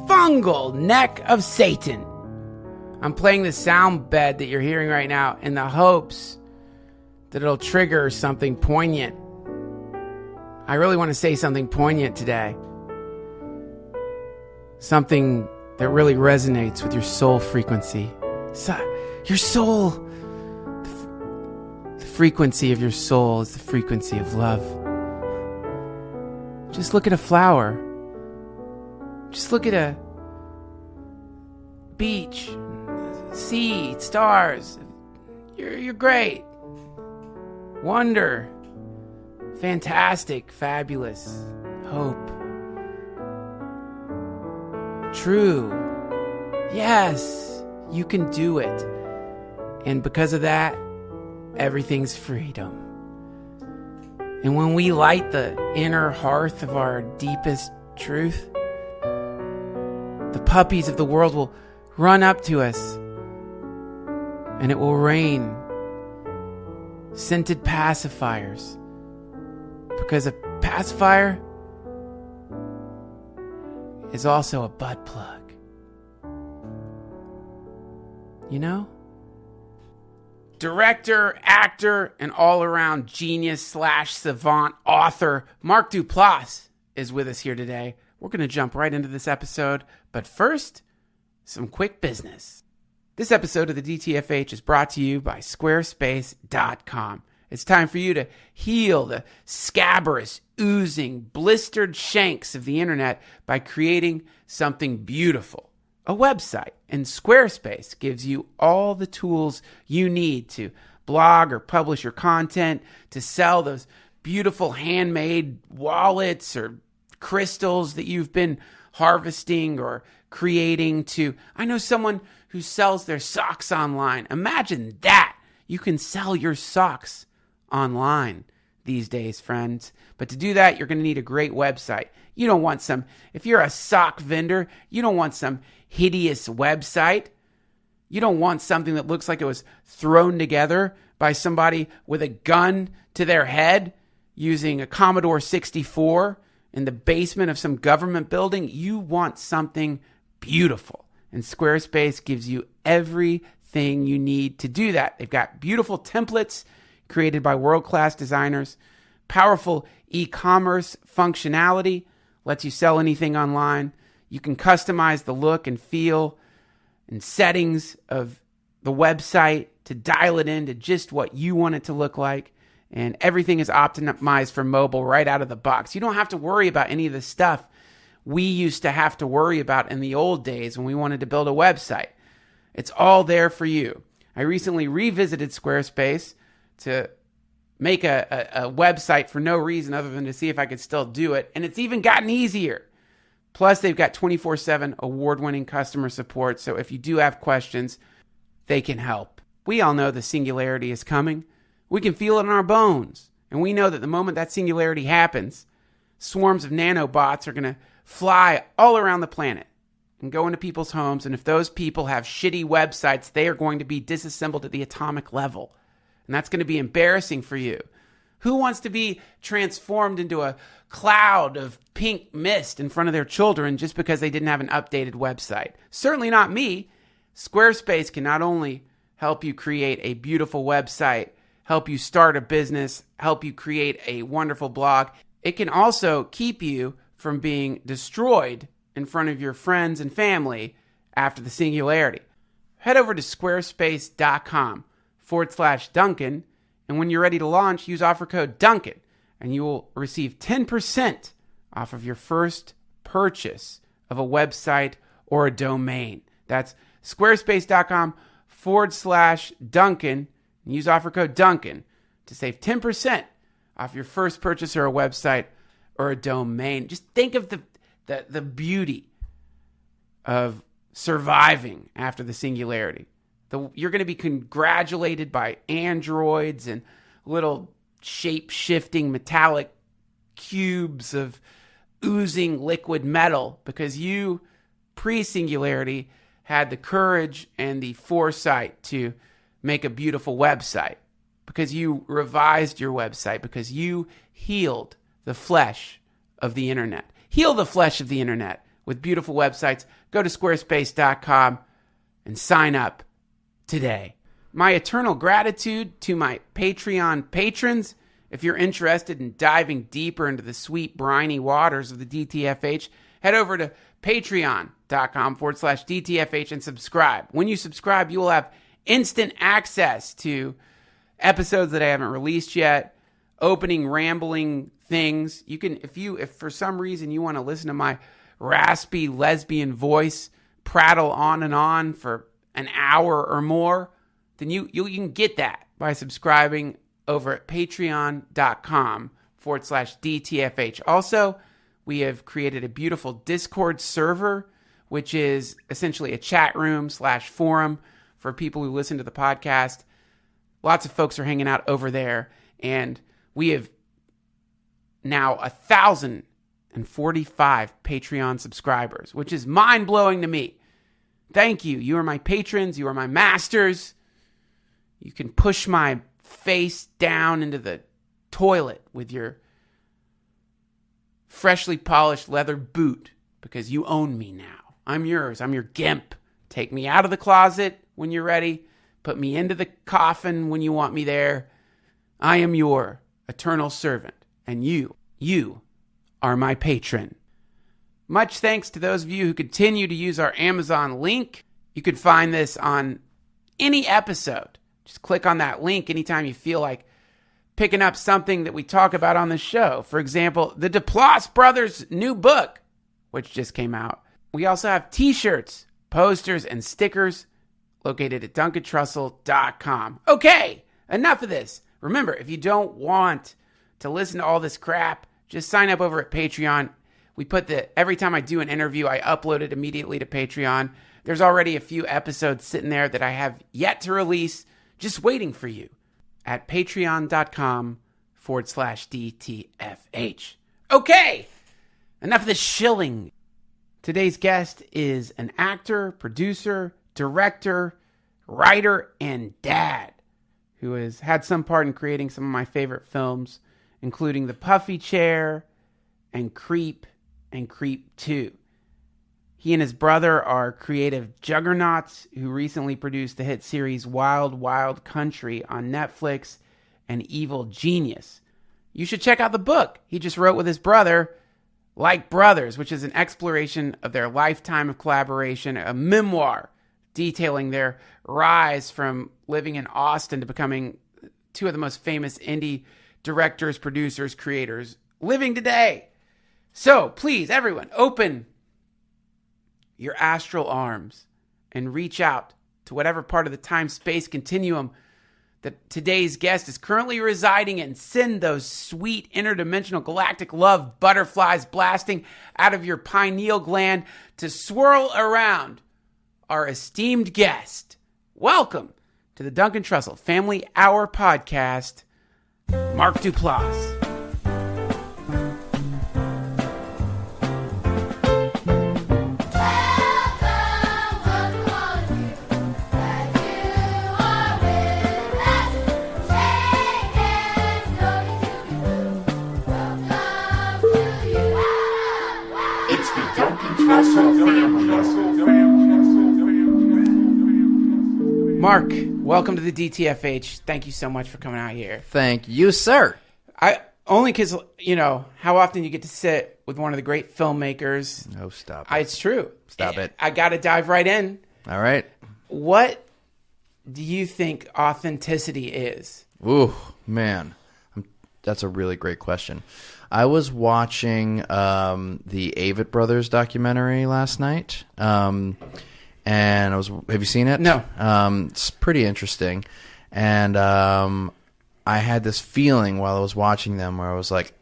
fungal neck of Satan. I'm playing the sound bed that you're hearing right now in the hopes that it'll trigger something poignant. I really want to say something poignant today. Something that really resonates with your soul frequency. Your soul, the frequency of your soul is the frequency of love. Just look at a flower. Just look at a beach, sea, stars. You're great. Wonder. Fantastic, fabulous, hope. True. Yes, you can do it. And because of that, everything's freedom. And when we light the inner hearth of our deepest truth, the puppies of the world will run up to us, and it will rain scented pacifiers. Because a pacifier is also a butt plug. You know? Director, actor, and all-around genius/savant author Mark Duplass is with us here today. We're going to jump right into this episode, but first, some quick business. This episode of the DTFH is brought to you by Squarespace.com. It's time for you to heal the scabrous, oozing, blistered shanks of the internet by creating something beautiful. A website. And Squarespace gives you all the tools you need to blog or publish your content, to sell those beautiful handmade wallets or crystals that you've been harvesting or creating. I know someone who sells their socks online. Imagine that. You can sell your socks online these days, friends. But to do that, you're going to need a great website. You don't want if you're a sock vendor, you don't want some hideous website. You don't want something that looks like it was thrown together by somebody with a gun to their head using a Commodore 64 in the basement of some government building. You want something beautiful. And Squarespace gives you everything you need to do that. They've got beautiful templates created by world-class designers, powerful e-commerce functionality, lets you sell anything online. You can customize the look and feel and settings of the website to dial it into just what you want it to look like. And everything is optimized for mobile right out of the box. You don't have to worry about any of the stuff we used to have to worry about in the old days when we wanted to build a website. It's all there for you. I recently revisited Squarespace to make a website for no reason other than to see if I could still do it. And it's even gotten easier. Plus, they've got 24/7 award-winning customer support. So if you do have questions, they can help. We all know the singularity is coming. We can feel it in our bones. And we know that the moment that singularity happens, swarms of nanobots are going to fly all around the planet and go into people's homes. And if those people have shitty websites, they are going to be disassembled at the atomic level. And that's going to be embarrassing for you. Who wants to be transformed into a cloud of pink mist in front of their children just because they didn't have an updated website? Certainly not me. Squarespace can not only help you create a beautiful website, help you start a business, help you create a wonderful blog. It can also keep you from being destroyed in front of your friends and family after the singularity. Head over to squarespace.com/Duncan, and when you're ready to launch, use offer code Duncan, and you will receive 10% off of your first purchase of a website or a domain. That's squarespace.com/Duncan, and use offer code Duncan to save 10% off your first purchase or a website or a domain. Just think of the beauty of surviving after the singularity. You're going to be congratulated by androids and little shape-shifting metallic cubes of oozing liquid metal because you, pre-singularity, had the courage and the foresight to make a beautiful website, because you revised your website, because you healed the flesh of the internet. heal the flesh of the internet with beautiful websites. Go to squarespace.com and sign up today. My eternal gratitude to my Patreon patrons. If you're interested in diving deeper into the sweet, briny waters of the DTFH, head over to patreon.com/DTFH and subscribe. When you subscribe, you will have instant access to episodes that I haven't released yet, opening, rambling things. You can, if for some reason you want to listen to my raspy lesbian voice prattle on and on for an hour or more, then you can get that by subscribing over at patreon.com/DTFH. Also, we have created a beautiful Discord server, which is essentially a chat room / forum for people who listen to the podcast. Lots of folks are hanging out over there, and we have now 1,045 Patreon subscribers, which is mind-blowing to me. Thank you. You are my patrons. You are my masters. You can push my face down into the toilet with your freshly polished leather boot because you own me now. I'm yours. I'm your gimp. Take me out of the closet when you're ready. Put me into the coffin when you want me there. I am your eternal servant, and you are my patron. Much thanks to those of you who continue to use our Amazon link. You can find this on any episode. Just click on that link anytime you feel like picking up something that we talk about on the show. For example, the Duplass Brothers' new book, which just came out. We also have t-shirts, posters, and stickers located at DuncanTrussell.com. Okay, enough of this. Remember, if you don't want to listen to all this crap, just sign up over at Patreon. We put every time I do an interview, I upload it immediately to Patreon. There's already a few episodes sitting there that I have yet to release, just waiting for you at patreon.com/DTFH. Okay, enough of this shilling. Today's guest is an actor, producer, director, writer, and dad who has had some part in creating some of my favorite films, including The Puffy Chair and Creep 2. He and his brother are creative juggernauts who recently produced the hit series Wild Wild Country on Netflix and Evil Genius. You should check out the book he just wrote with his brother, Like Brothers, which is an exploration of their lifetime of collaboration, a memoir detailing their rise from living in Austin to becoming two of the most famous indie directors, producers, creators living today. So please, everyone, open your astral arms and reach out to whatever part of the time-space continuum that today's guest is currently residing in. Send those sweet interdimensional galactic love butterflies blasting out of your pineal gland to swirl around our esteemed guest. Welcome to the Duncan Trussell Family Hour podcast, Mark Duplass. Mark, welcome to the DTFH. Thank you so much for coming out here. Thank you, sir. Only because, how often you get to sit with one of the great filmmakers. Oh, stop it. It's true. Stop it. I got to dive right in. All right. What do you think authenticity is? Ooh, man. That's a really great question. I was watching the Avett Brothers documentary last night, and have you seen it? No. It's pretty interesting, and I had this feeling while I was watching them where I was like,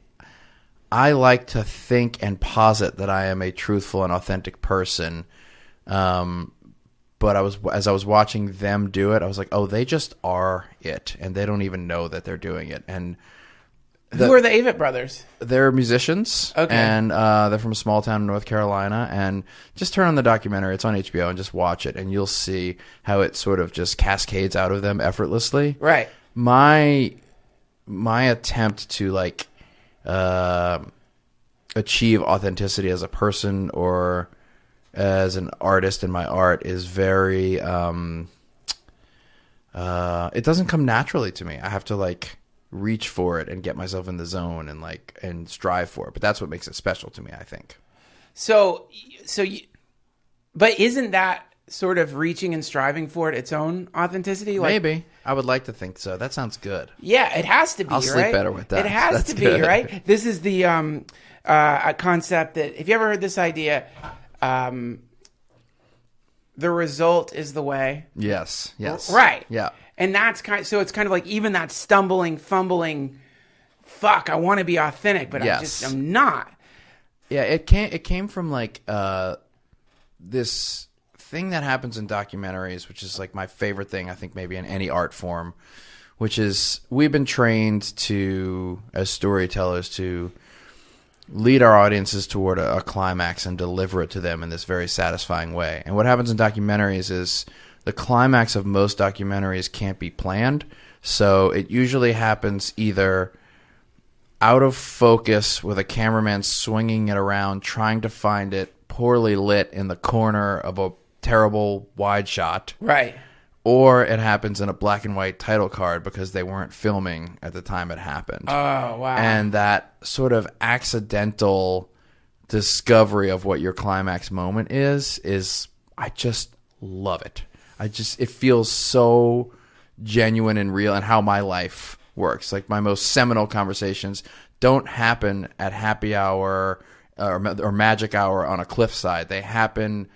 I like to think and posit that I am a truthful and authentic person, but as I was watching them do it, I was like, oh, they just are it, and they don't even know that they're doing it, and who are the Avett Brothers? They're musicians, okay, and they're from a small town in North Carolina. And just turn on the documentary; it's on HBO, and just watch it, and you'll see how it sort of just cascades out of them effortlessly. Right. My attempt to achieve authenticity as a person or as an artist in my art is very it doesn't come naturally to me. I have to like reach for it and get myself in the zone and strive for it. But that's what makes it special to me, I think. But isn't that sort of reaching and striving for it its own authenticity? Like, maybe. I would like to think so. That sounds good. Yeah, it has to be. I'll sleep better with that. It has to be, good. Right? This is the a concept that, if you ever heard this idea, the result is the way. Yes. Right. Yeah. And that's so it's kind of like even that stumbling, fumbling, fuck, I want to be authentic, but I'm not. Yeah, it came from like this thing that happens in documentaries, which is like my favorite thing, I think maybe in any art form, which is we've been trained as storytellers to lead our audiences toward a climax and deliver it to them in this very satisfying way. And what happens in documentaries is the climax of most documentaries can't be planned. So it usually happens either out of focus with a cameraman swinging it around, trying to find it poorly lit in the corner of a terrible wide shot. Right. Or it happens in a black and white title card because they weren't filming at the time it happened. Oh, wow. And that sort of accidental discovery of what your climax moment is I just love it. It feels so genuine and real, and how my life works. Like my most seminal conversations don't happen at happy hour or magic hour on a cliffside. They happen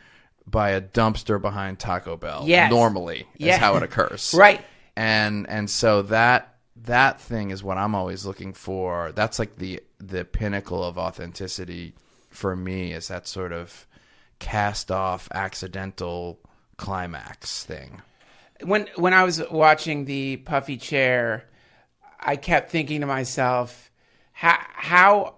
by a dumpster behind Taco Bell. Yes. Normally is how it occurs. Right. And so that thing is what I'm always looking for. That's like the pinnacle of authenticity for me, is that sort of cast off accidental climax thing. When I was watching the puffy chair, I kept thinking to myself, how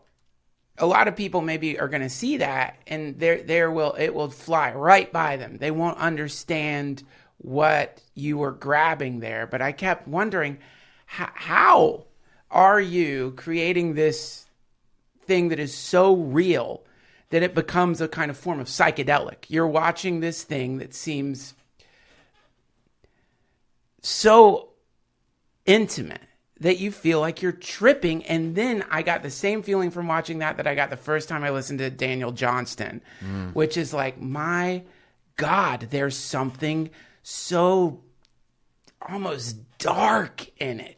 a lot of people maybe are going to see that, and it will fly right by them. They won't understand what you were grabbing there. But I kept wondering, how are you creating this thing that is so real that it becomes a kind of form of psychedelic? You're watching this thing that seems so intimate that you feel like you're tripping. And then I got the same feeling from watching that I got the first time I listened to Daniel Johnston, which is like, my God, there's something so almost dark in it,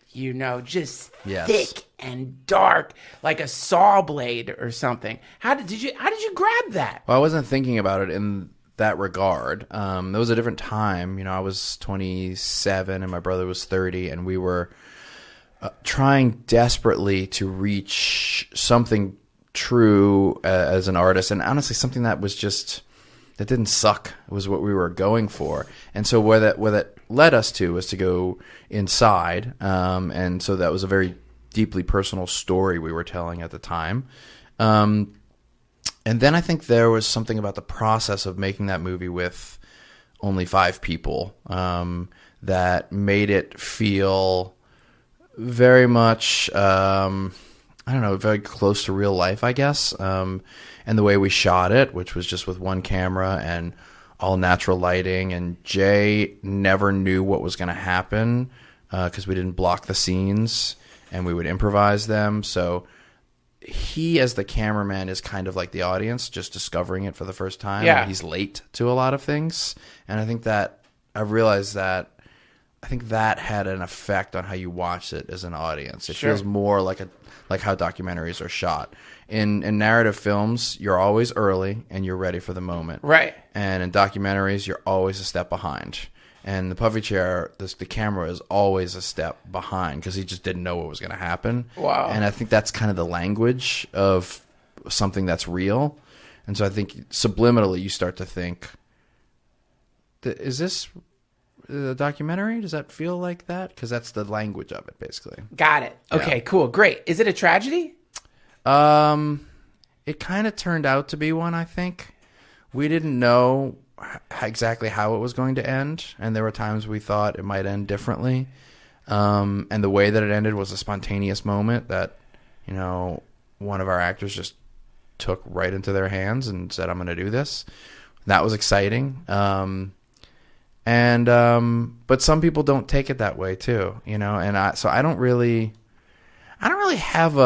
just thick and dark, like a saw blade or something. How did you grab that? Well, I wasn't thinking about it in that regard. There was a different time. I was 27 and my brother was 30, and we were trying desperately to reach something true as an artist, and honestly something that didn't suck. It was what we were going for. And so where that led us to was to go inside, and so that was a very deeply personal story we were telling at the time. And then I think there was something about the process of making that movie with only 5 people that made it feel very much, very close to real life, I guess. And the way we shot it, which was just with one camera and all natural lighting. And Jay never knew what was going to happen because we didn't block the scenes and we would improvise them. So he, as the cameraman, is kind of like the audience, just discovering it for the first time. Yeah. He's late to a lot of things. And I think that I've realized that I think that had an effect on how you watch it as an audience. It feels more like how documentaries are shot. In narrative films, you're always early and you're ready for the moment. Right. And in documentaries, you're always a step behind. And the puffy chair, the camera is always a step behind because he just didn't know what was going to happen. Wow. And I think that's kind of the language of something that's real. And so I think subliminally you start to think, is this a documentary? Does that feel like that? Because that's the language of it, basically. Got it. Okay, cool. Great. Is it a tragedy? It kind of turned out to be one, I think. We didn't know exactly how it was going to end, and there were times we thought it might end differently. And the way that it ended was a spontaneous moment that, one of our actors just took right into their hands and said, I'm going to do this. That was exciting. But some people don't take it that way too, you know, and I don't really have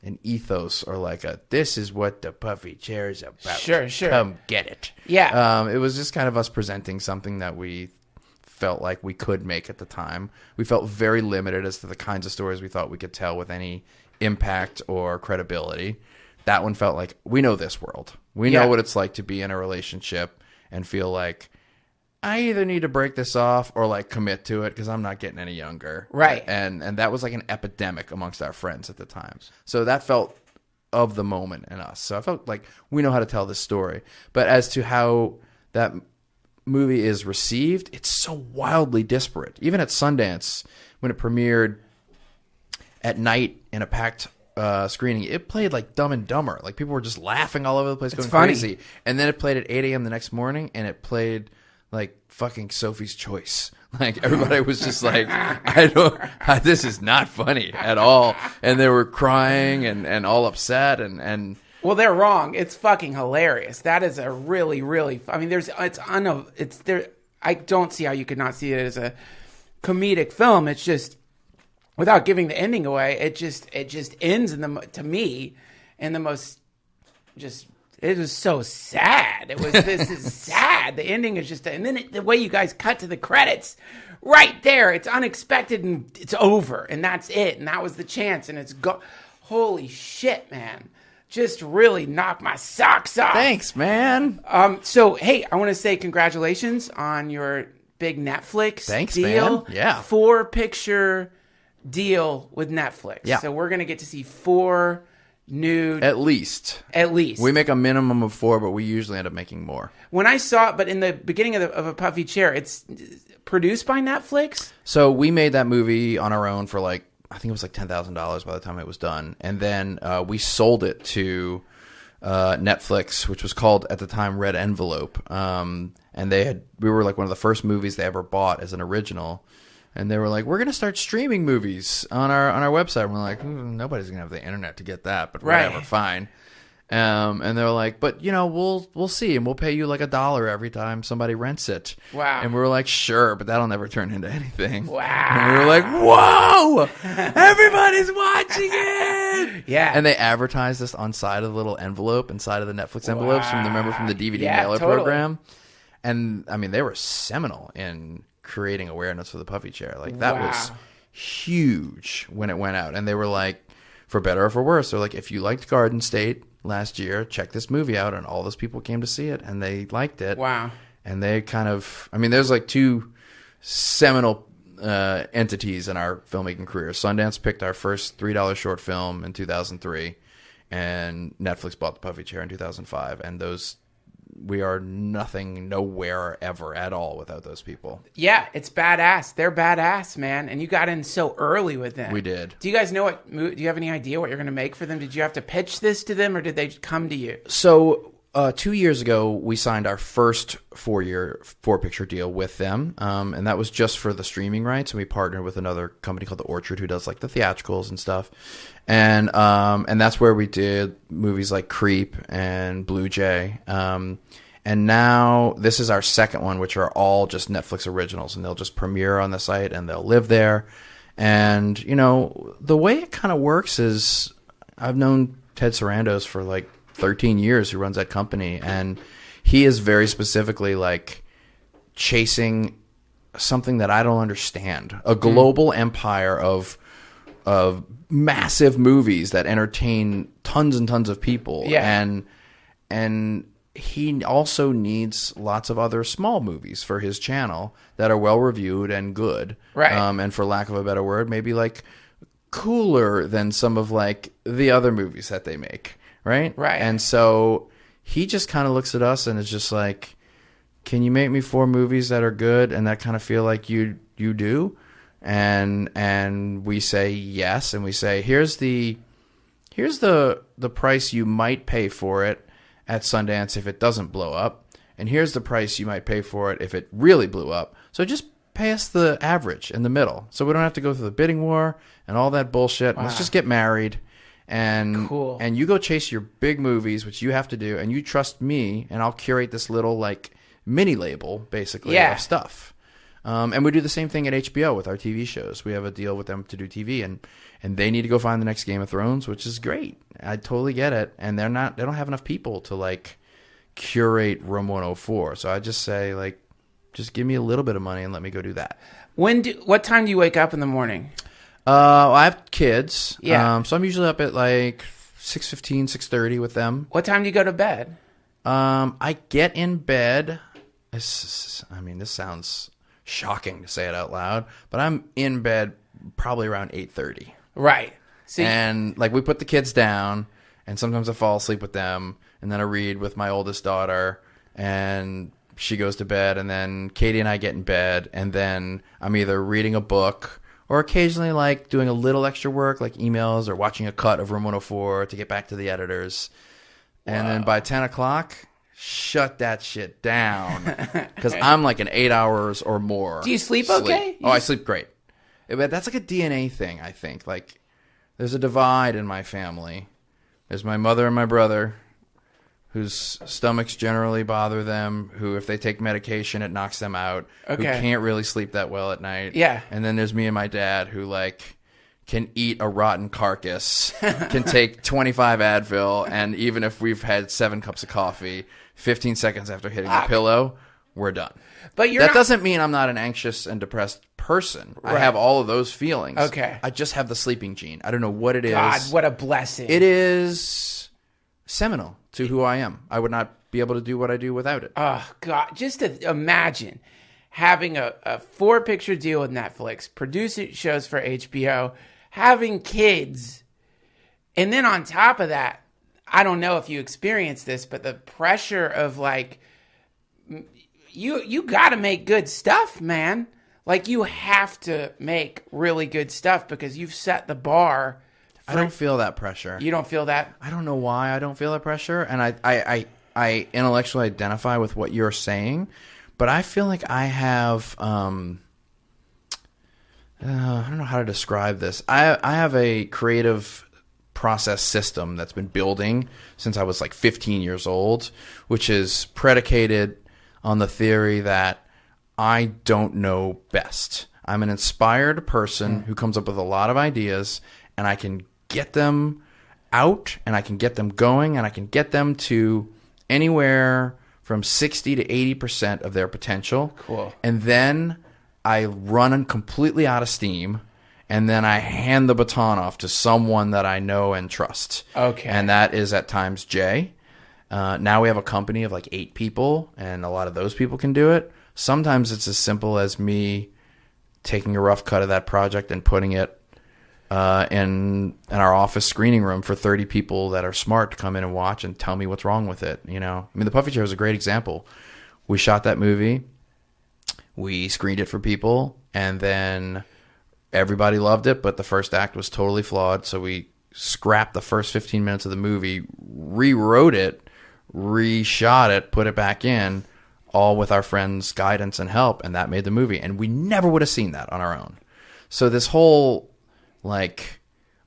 an ethos or like this is what the puffy chair is about. Sure. Come get it. Yeah. It was just kind of us presenting something that we felt like we could make at the time. We felt very limited as to the kinds of stories we thought we could tell with any impact or credibility. That one felt like we know this world. We know what it's like to be in a relationship and feel like I either need to break this off or like commit to it because I'm not getting any younger. Right. And that was like an epidemic amongst our friends at the time. So that felt of the moment in us. So I felt like we know how to tell this story. But as to how that movie is received, it's so wildly disparate. Even at Sundance, when it premiered at night in a packed screening, it played like Dumb and Dumber. Like people were just laughing all over the place, going crazy. And then it played at 8 a.m. the next morning, and it played like fucking Sophie's Choice. Like everybody was just like, this is not funny at all. And they were crying and all upset and well, they're wrong. It's fucking hilarious. That is a really, really, I mean, I don't see how you could not see it as a comedic film. It's just, without giving the ending away, it just ends to me in the most just, it was so sad. This is sad. The ending is just, and then the way you guys cut to the credits, right there, it's unexpected and it's over, and that's it, and that was the chance, and it's holy shit, man. Just really knocked my socks off. Thanks, man. So, hey, I want to say congratulations on your big Netflix deal. Man. Yeah. 4-picture deal with Netflix. Yeah. So we're going to get to see 4 nude. At least. We make a minimum of 4, but we usually end up making more. When I saw it, but in the beginning of A Puffy Chair, it's produced by Netflix? So we made that movie on our own for like, I think it was like $10,000 by the time it was done. And then we sold it to Netflix, which was called at the time Red Envelope. And we were like one of the first movies they ever bought as an original. And they were like, we're going to start streaming movies on our website. And we're like, nobody's going to have the internet to get that, but whatever, fine. And they were like, but you know, we'll see, and we'll pay you like $1 every time somebody rents it. Wow. And we were like, sure, but that'll never turn into anything. Wow. And we were like, whoa, everybody's watching it. Yeah. And they advertised this on side of the little envelope, inside of the Netflix envelopes from the DVD mailer program. And I mean, they were seminal in creating awareness for the Puffy Chair. Like that was huge when it went out. And they were like, for better or for worse, they're like, if you liked Garden State last year, check this movie out. And all those people came to see it and they liked it. Wow. And they kind of, I mean, there's like 2 seminal entities in our filmmaking career. Sundance picked our first $3 short film in 2003, and Netflix bought the Puffy Chair in 2005. And those, we are nothing, nowhere, ever at all without those people. Yeah, it's badass. They're badass, man. And you got in so early with them. We did. Do you guys know do you have any idea what you're going to make for them? Did you have to pitch this to them, or did they come to you? So 2 years ago, we signed our first 4-picture deal with them. And that was just for the streaming rights. And we partnered with another company called The Orchard, who does like the theatricals and stuff. And that's where we did movies like Creep and Blue Jay. And now this is our second one, which are all just Netflix originals, and they'll just premiere on the site and they'll live there. And, you know, the way it kind of works is I've known Ted Sarandos for like 13 years, who runs that company. And he is very specifically like chasing something that I don't understand, a global empire of massive movies that entertain tons and tons of people. Yeah. And he also needs lots of other small movies for his channel that are well reviewed and good. Right. And for lack of a better word, maybe like cooler than some of like the other movies that they make. Right. Right. And so he just kind of looks at us and is just like, can you make me 4 movies that are good and that kind of feel like you do? And we say yes, and we say here's the price you might pay for it at Sundance if it doesn't blow up, and here's the price you might pay for it if it really blew up. So just pay us the average in the middle, so we don't have to go through the bidding war and all that bullshit. Wow. Let's just get married And Cool. And you go chase your big movies, which you have to do, and you trust me, and I'll curate this little like mini label basically of stuff. And we do the same thing at HBO with our TV shows. We have a deal with them to do TV, and they need to go find the next Game of Thrones, which is great. I totally get it. And they don't have enough people to like curate Room 104. So I just say like, just give me a little bit of money and let me go do that. What time do you wake up in the morning? I have kids. Yeah. So I'm usually up at like 6:15, 6:30 with them. What time do you go to bed? I get in bed. This sounds shocking to say it out loud, but I'm in bed probably around 8:30. Right. And like we put the kids down, and sometimes I fall asleep with them, and then I read with my oldest daughter, and she goes to bed, and then Katie and I get in bed, and then I'm either reading a book or occasionally like doing a little extra work like emails or watching a cut of Room 104 to get back to the editors. And then by 10 o'clock, shut that shit down because I'm like an 8 hours or more. Do you sleep okay? I sleep great. But that's like a DNA thing, I think. Like there's a divide in my family. There's my mother and my brother, whose stomachs generally bother them, who if they take medication, it knocks them out, who can't really sleep that well at night. Yeah. And then there's me and my dad who like can eat a rotten carcass, can take 25 Advil, and even if we've had 7 cups of coffee, 15 seconds after hitting the pillow, we're done. But that doesn't mean I'm not an anxious and depressed person. Right. I have all of those feelings. Okay. I just have the sleeping gene. I don't know what it is. God, what a blessing. It is seminal to who I am. I would not be able to do what I do without it. Oh, God. Just to imagine having a 4-picture deal with Netflix, producing shows for HBO, having kids, and then on top of that, I don't know if you experienced this, but the pressure of like, you got to make good stuff, man. Like you have to make really good stuff because you've set the bar. I don't feel that pressure. You don't feel that? I don't know why I don't feel that pressure. And I intellectually identify with what you're saying, but I feel like I have, I don't know how to describe this. I have a creative process system that's been building since I was like 15 years old, which is predicated on the theory that I don't know best. I'm an inspired person who comes up with a lot of ideas, and I can get them out, and I can get them going, and I can get them to anywhere from 60 to 80% of their potential. Cool. And then I run completely out of steam, and then I hand the baton off to someone that I know and trust. Okay. And that is at times Jay. Now we have a company of like 8 people, and a lot of those people can do it. Sometimes it's as simple as me taking a rough cut of that project and putting it in our office screening room for 30 people that are smart to come in and watch and tell me what's wrong with it. You know, I mean, The Puffy Chair is a great example. We shot that movie, we screened it for people, and then everybody loved it, but the first act was totally flawed. So we scrapped the first 15 minutes of the movie, rewrote it, reshot it, put it back in, all with our friends' guidance and help, and that made the movie. And we never would have seen that on our own. So this whole, like,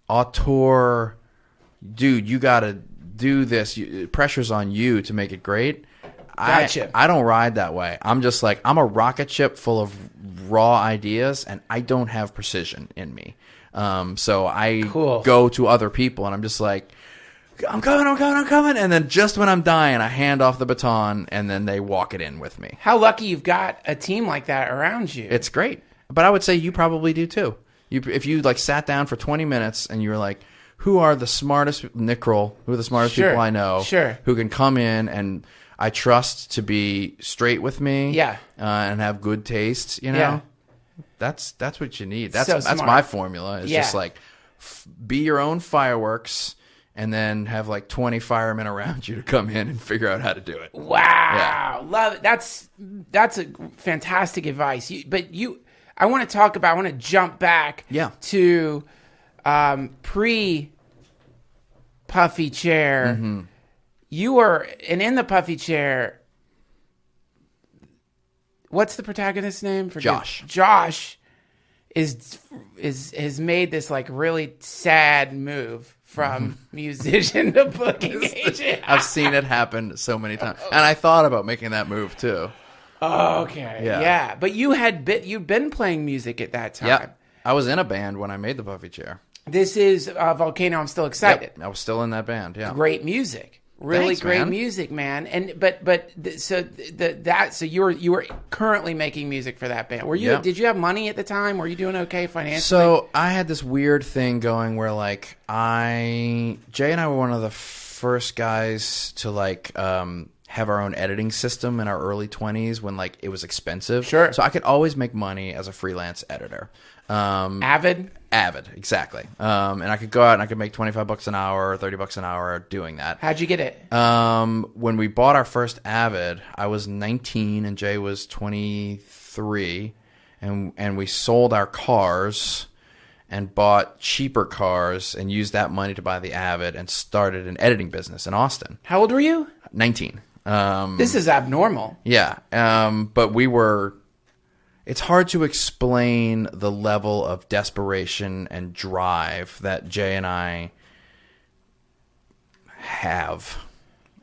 auteur, dude, you got to do this, pressure's on you to make it great. Gotcha. I don't ride that way. I'm just like, I'm a rocket ship full of raw ideas, and I don't have precision in me. So I go to other people, and I'm just like, I'm coming. And then just when I'm dying, I hand off the baton, and then they walk it in with me. How lucky you've got a team like that around you. It's great. But I would say you probably do too. If you like sat down for 20 minutes and you were like, who are the smartest, Nick Kroll, who are the smartest people I know who can come in and I trust to be straight with me and have good taste, you know? Yeah. That's what you need. That's my formula. It's just like be your own fireworks and then have like 20 firemen around you to come in and figure out how to do it. Wow. Yeah. Love it. That's a fantastic advice. I want to jump back to pre-Puffy Chair. Mm-hmm. You were, and in the Puffy Chair, what's the protagonist's name? Josh. Josh has made this like really sad move from musician to booking agent. I've seen it happen so many times. And I thought about making that move too. Oh, okay. Yeah. But you'd been playing music at that time. Yeah. I was in a band when I made the puffy chair. This is Volcano. I'm still excited. Yep, I was still in that band. Yeah. Great music. Really Thanks, great man. music, man. And so you were currently making music for that band. Were you? Yep. Did you have money at the time? Were you doing okay financially? So I had this weird thing going where like Jay and I were one of the first guys to like have our own editing system in our early 20s when like it was expensive. Sure. So I could always make money as a freelance editor. Avett, exactly. And I could go out and I could make $25 an hour or $30 an hour doing that. how'd you get it? When we bought our first Avett, I was 19 and Jay was 23, and we sold our cars and bought cheaper cars and used that money to buy the Avett and started an editing business in Austin. How old were you? 19. This is abnormal. Yeah. But we were... It's hard to explain the level of desperation and drive that Jay and I have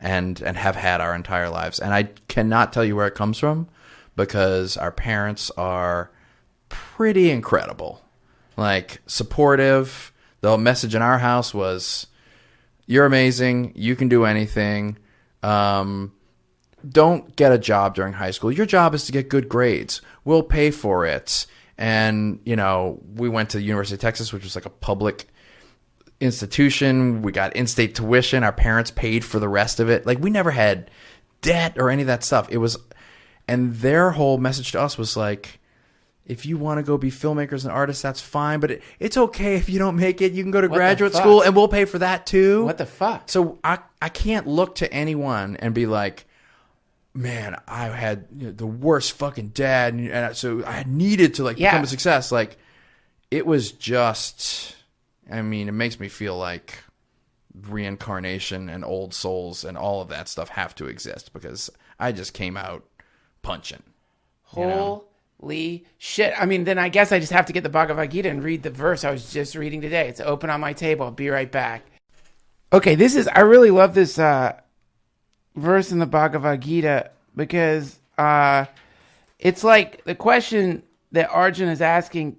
and have had our entire lives. And I cannot tell you where it comes from because our parents are pretty incredible. Like, supportive. The message in our house was, you're amazing. You can do anything. Don't get a job during high school. Your job is to get good grades. We'll pay for it. And, you know, we went to the University of Texas, which was like a public institution. We got in-state tuition. Our parents paid for the rest of it. Like, we never had debt or any of that stuff. It was, and their whole message to us was like, if you want to go be filmmakers and artists, that's fine. But it's okay if you don't make it. You can go to graduate school and we'll pay for that too. What the fuck? So I can't look to anyone and be like, man, I had the worst fucking dad, and so I needed to become a success. Like, it was just, I mean, it makes me feel like reincarnation and old souls and all of that stuff have to exist because I just came out punching. Holy shit. I mean, then I guess I just have to get the Bhagavad Gita and read the verse I was just reading today. It's open on my table. I'll be right back. Okay, I really love this verse in the Bhagavad Gita because it's like the question that Arjuna is asking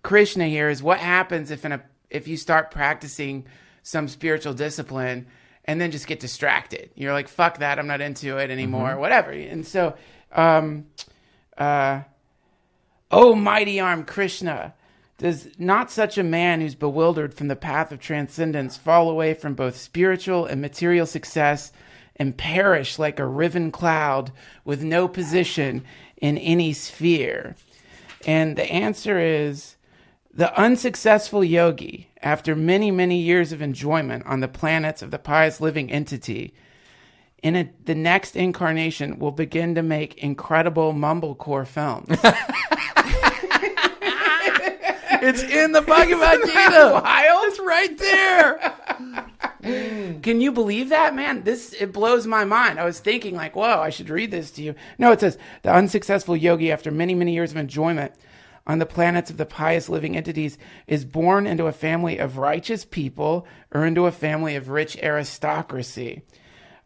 Krishna here is what happens if you start practicing some spiritual discipline and then just get distracted. You're like, fuck that, I'm not into it anymore, whatever. And so, oh mighty arm Krishna, does not such a man who's bewildered from the path of transcendence fall away from both spiritual and material success and perish like a riven cloud with no position in any sphere? And the answer is, the unsuccessful yogi, after many, many years of enjoyment on the planets of the pious living entity, in the next incarnation will begin to make incredible mumblecore films. It's in the Bhagavad Gita. Wild? It's right there. Can you believe that, man? It blows my mind. I was thinking like, whoa, I should read this to you. No, it says, the unsuccessful yogi, after many, many years of enjoyment on the planets of the pious living entities, is born into a family of righteous people or into a family of rich aristocracy.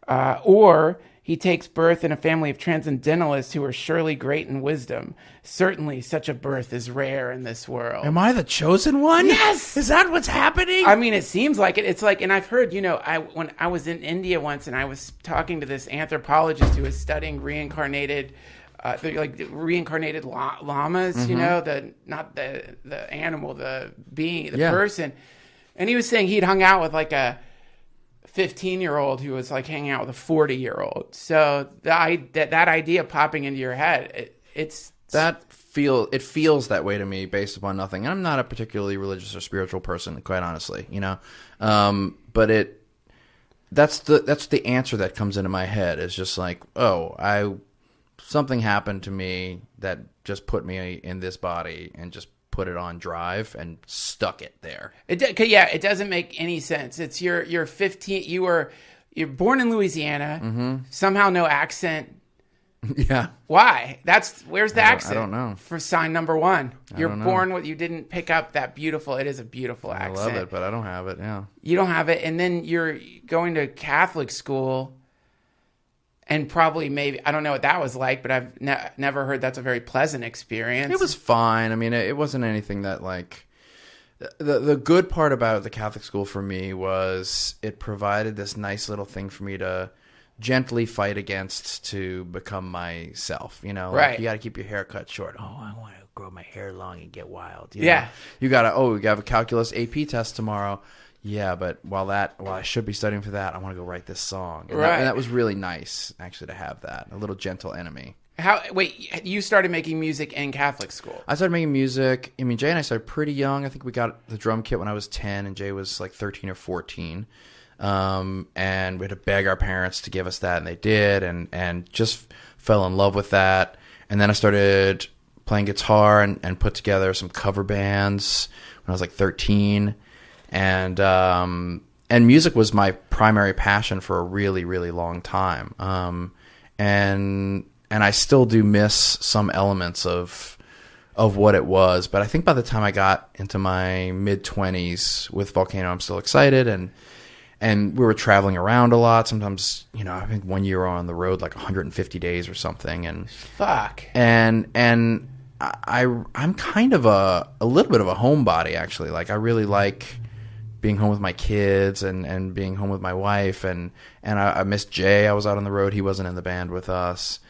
Or he takes birth in a family of transcendentalists who are surely great in wisdom. Certainly, such a birth is rare in this world. Am I the chosen one? Yes! Is that what's happening? I mean, it seems like it. It's like, and I've heard, when I was in India once and I was talking to this anthropologist who was studying reincarnated llamas, not the animal, the being, the person. And he was saying he'd hung out with like a 15-year-old who was like hanging out with a 40-year-old. So that idea popping into your head, it feels that way to me based upon nothing. I'm not a particularly religious or spiritual person, quite honestly, but that's the answer that comes into my head. Is just like, something happened to me that just put me in this body and just put it on drive and stuck it there. It doesn't make any sense. It's you're 15. You're born in Louisiana. Somehow no accent. Yeah. Why? Where's the accent? I don't know. For sign number one. You're don't know. born with, you didn't pick up that beautiful, it is a beautiful I accent. love it, but I don't have it, yeah. You don't have it. And then you're going to Catholic school and probably maybe, I don't know what that was like, but I've never heard that's a very pleasant experience. It was fine. I mean, it wasn't anything that like... The good part about the Catholic school for me was it provided this nice little thing for me to gently fight against to become myself. You know, right? Like you got to keep your hair cut short. Oh, I want to grow my hair long and get wild. You yeah. know? You got to. Oh, we have a calculus AP test tomorrow. Yeah, but while I should be studying for that, I want to go write this song. And right. That was really nice, actually, to have that. A little gentle enemy. Wait, you started making music in Catholic school? I started making music. I mean, Jay and I started pretty young. I think we got the drum kit when I was 10, and Jay was like 13 or 14. And we had to beg our parents to give us that, and they did, and just fell in love with that. And then I started playing guitar and put together some cover bands when I was like 13. And music was my primary passion for a really, really long time. And I still do miss some elements of what it was. But I think by the time I got into my mid-20s with Volcano, I'm Still Excited, and we were traveling around a lot. Sometimes, you know, I think one year we were on the road like 150 days or something. And fuck. And I'm kind of a little bit of a homebody, actually. Like, I really like being home with my kids and being home with my wife. And I missed Jay. I was out on the road. He wasn't in the band with us.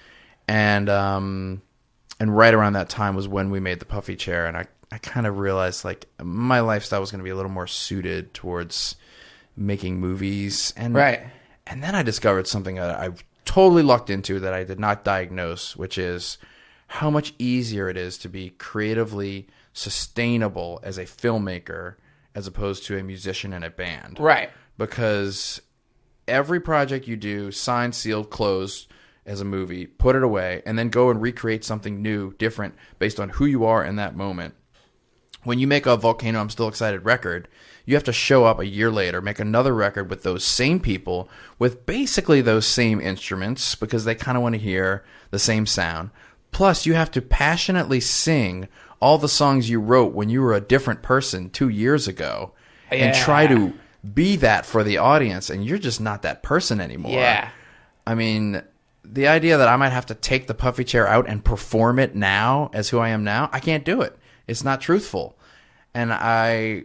And right around that time was when we made the puffy chair, and I kind of realized like my lifestyle was going to be a little more suited towards making movies, and right. And then I discovered something that I totally lucked into that I did not diagnose, which is how much easier it is to be creatively sustainable as a filmmaker as opposed to a musician in a band. Right. Because every project you do, signed, sealed, closed, as a movie, put it away, and then go and recreate something new, different, based on who you are in that moment. When you make a Volcano, I'm Still Excited record, you have to show up a year later, make another record with those same people, with basically those same instruments, because they kind of want to hear the same sound. Plus, you have to passionately sing all the songs you wrote when you were a different person 2 years ago, and try to be that for the audience, and you're just not that person anymore. Yeah. I mean, the idea that I might have to take the puffy chair out and perform it now as who I am now, I can't do it. It's not truthful. And I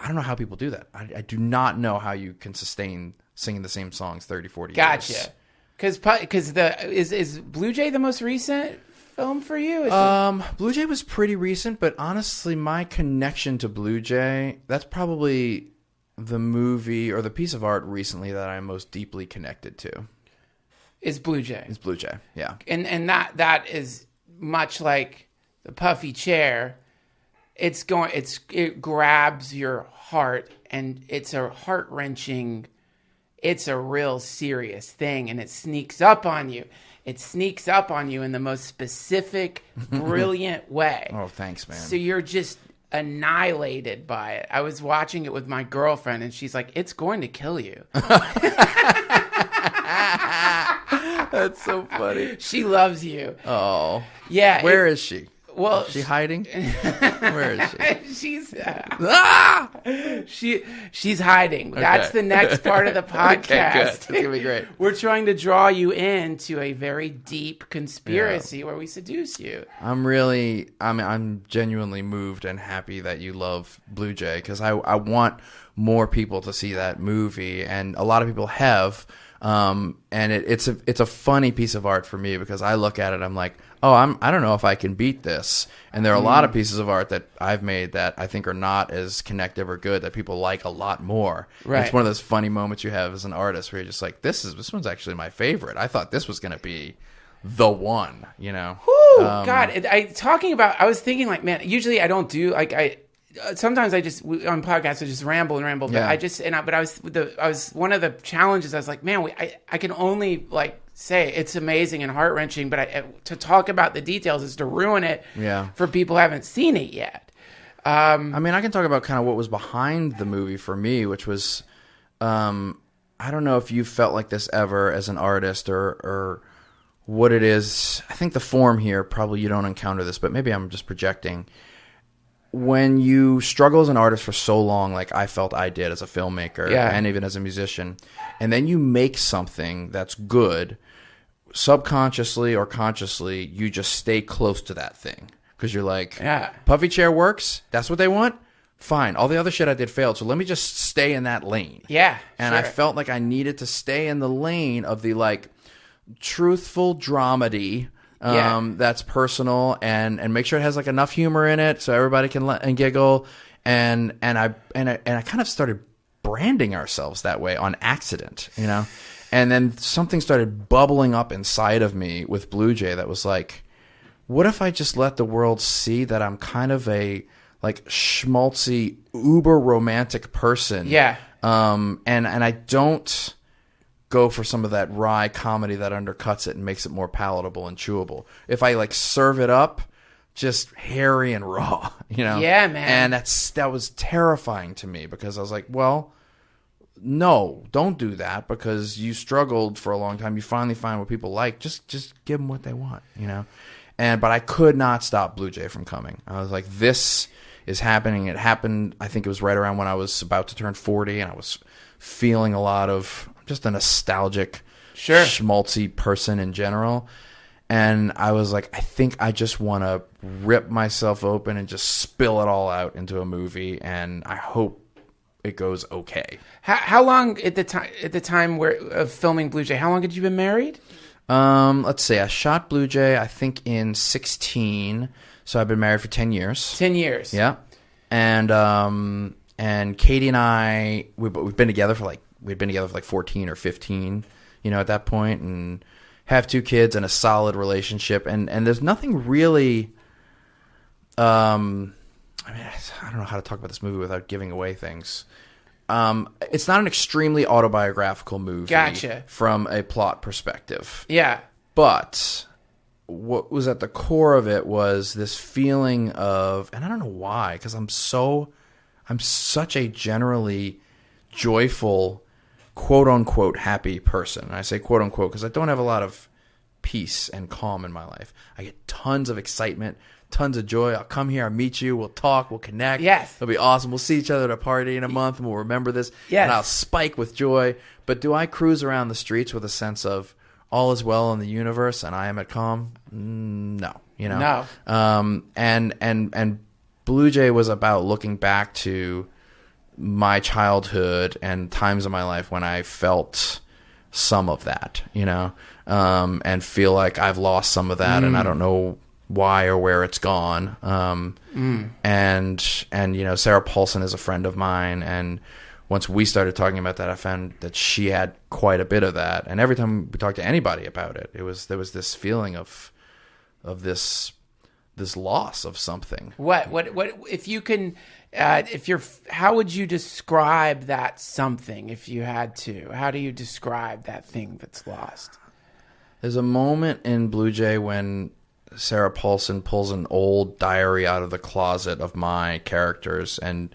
don't know how people do that. I do not know how you can sustain singing the same songs 30, 40 years. Gotcha. Because is Blue Jay the most recent film for you? Blue Jay was pretty recent, but honestly, my connection to Blue Jay, that's probably the movie or the piece of art recently that I'm most deeply connected to. Is Blue Jay. It's Blue Jay, yeah. And that is much like the puffy chair. It grabs your heart, and it's a heart-wrenching, it's a real serious thing, and it sneaks up on you. It sneaks up on you in the most specific, brilliant way. Oh, thanks, man. So you're just annihilated by it. I was watching it with my girlfriend, and she's like, it's going to kill you. That's so funny. She loves you. Oh. Yeah. Where is she? Well, is she hiding? Where is she? She's hiding. Okay. That's the next part of the podcast. Okay, good. It's gonna be great. We're trying to draw you into a very deep conspiracy where we seduce you. I'm genuinely moved and happy that you love Blue Jay, because I want more people to see that movie, and a lot of people have. And it's a funny piece of art for me, because I look at it, I'm like, I don't know if I can beat this. And there are a lot of pieces of art that I've made that I think are not as connective or good, that people like a lot more. Right. It's one of those funny moments you have as an artist where you're just like, this one's actually my favorite. I thought this was going to be the one, you know? Whew, God, I was thinking like, man, usually I don't do sometimes I just on podcasts I just ramble and ramble, but yeah. I was one of the challenges. I was like, man, I can only like say it's amazing and heart wrenching, but to talk about the details is to ruin it for people who haven't seen it yet. I mean, I can talk about kind of what was behind the movie for me, which was, I don't know if you felt like this ever as an artist or what it is. I think the form here, probably you don't encounter this, but maybe I'm just projecting. When you struggle as an artist for so long, like I felt I did as a filmmaker and even as a musician, and then you make something that's good, subconsciously or consciously, you just stay close to that thing. Because you're like, puffy chair works? That's what they want? Fine. All the other shit I did failed, so let me just stay in that lane. Yeah, and I felt like I needed to stay in the lane of the, like, truthful dramedy that's personal and make sure it has like enough humor in it so everybody can and giggle and I kind of started branding ourselves that way on accident, you know. And then something started bubbling up inside of me with Blue Jay that was like, what if I just let the world see that I'm kind of a like schmaltzy uber romantic person, and I don't go for some of that wry comedy that undercuts it and makes it more palatable and chewable. If I like serve it up just hairy and raw, you know? Yeah, man. And that was terrifying to me because I was like, well, no, don't do that because you struggled for a long time. You finally find what people like. Just give them what they want, you know? But I could not stop Blue Jay from coming. I was like, this is happening. It happened, I think it was right around when I was about to turn 40 and I was feeling a lot of just a nostalgic, schmaltzy person in general. And I was like, I think I just want to rip myself open and just spill it all out into a movie. And I hope it goes okay. How long at the time of filming Blue Jay? How long had you been married? Let's see. I shot Blue Jay, I think in 2016. So I've been married for 10 years. 10 years. Yeah. And Katie and I, we've been together for like 14 or 15, you know, at that point, and have 2 kids and a solid relationship. And there's nothing really, I mean, I don't know how to talk about this movie without giving away things. It's not an extremely autobiographical movie. Gotcha. From a plot perspective. Yeah. But what was at the core of it was this feeling of, and I don't know why, because I'm such a generally joyful, quote-unquote happy person. And I say quote-unquote because I don't have a lot of peace and calm in my life. I get tons of excitement, tons of joy. I'll come here, I'll meet you, we'll talk, we'll connect. Yes. It'll be awesome. We'll see each other at a party in a month and we'll remember this. Yes. And I'll spike with joy. But do I cruise around the streets with a sense of all is well in the universe and I am at calm? No. You know? No. And Blue Jay was about looking back to my childhood and times in my life when I felt some of that, you know, and feel like I've lost some of that and I don't know why or where it's gone. And you know, Sarah Paulson is a friend of mine, and once we started talking about that, I found that she had quite a bit of that. And every time we talked to anybody about it, there was this feeling of this loss of something. What if you can, how would you describe that something if you had to? How do you describe that thing that's lost? There's a moment in Blue Jay when Sarah Paulson pulls an old diary out of the closet of my characters, and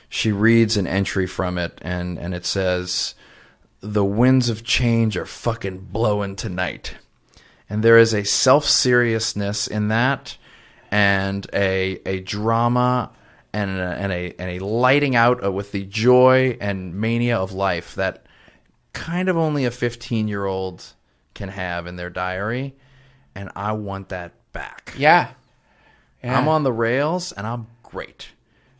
she reads an entry from it, and it says, "The winds of change are fucking blowing tonight." And there is a self-seriousness in that, and a drama and a lighting out with the joy and mania of life that kind of only a 15-year-old can have in their diary, and I want that back. Yeah. I'm on the rails, and I'm great.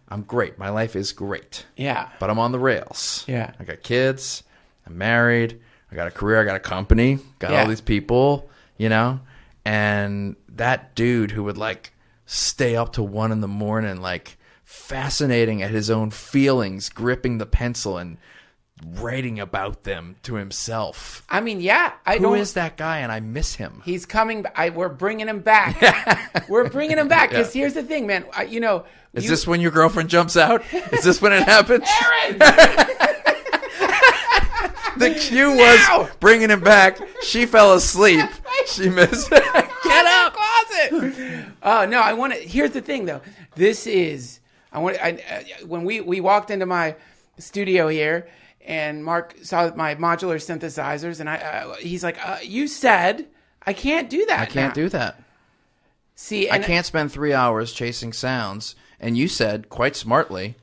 I'm great. My life is great. Yeah. But I'm on the rails. Yeah. I got kids. I'm married. I got a career. I got a company. Got all these people, you know? And that dude who would, like, stay up to 1 a.m, like, fascinating at his own feelings, gripping the pencil and writing about them to himself. I mean, yeah. Who is that guy? And I miss him. He's coming. We're bringing him back. We're bringing him back. Because here's the thing, man. Is this when your girlfriend jumps out? Is this when it happens? Aaron! The cue was bringing him back. She fell asleep. She missed it. Get up! Closet. Oh no! I want to. Here's the thing, though. This is. When we walked into my studio here, and Mark saw my modular synthesizers, and he's like, "You said." I can't do that. I can't do that. See, I can't spend 3 hours chasing sounds. And you said quite smartly,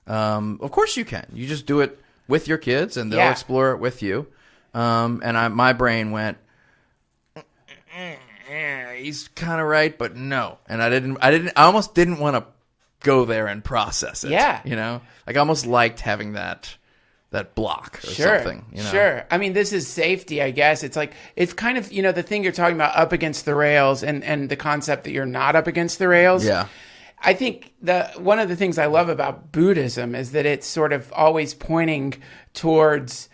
of course you can. You just do it with your kids, and they'll explore it with you. And my brain went, he's kind of right, but no. And I almost didn't want to go there and process it. Yeah. You know, like I almost liked having that block or something. You know? Sure. I mean, this is safety, I guess. It's like, it's kind of, you know, the thing you're talking about up against the rails and the concept that you're not up against the rails. Yeah. I think one of the things I love about Buddhism is that it's sort of always pointing towards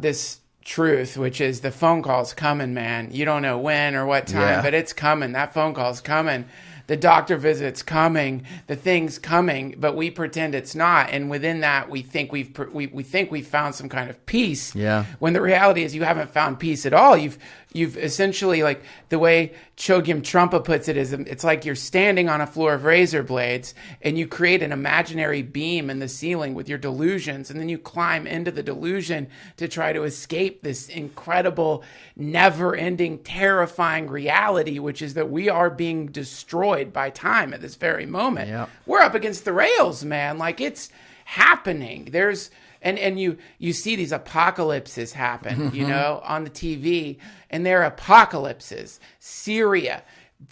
this truth, which is the phone call's coming, man. You don't know when or what time, but it's coming. That phone call's coming. The doctor visit's coming. The thing's coming, but we pretend it's not. And within that, we think we've found some kind of peace. Yeah. When the reality is, you haven't found peace at all. You've essentially, like the way Chogyam Trungpa puts it, is it's like you're standing on a floor of razor blades and you create an imaginary beam in the ceiling with your delusions, and then you climb into the delusion to try to escape this incredible, never-ending, terrifying reality, which is that we are being destroyed by time at this very moment. Yep. We're up against the rails, man. Like, it's happening. There's and you see these apocalypses happen, you know, on the TV, and they're apocalypses. Syria,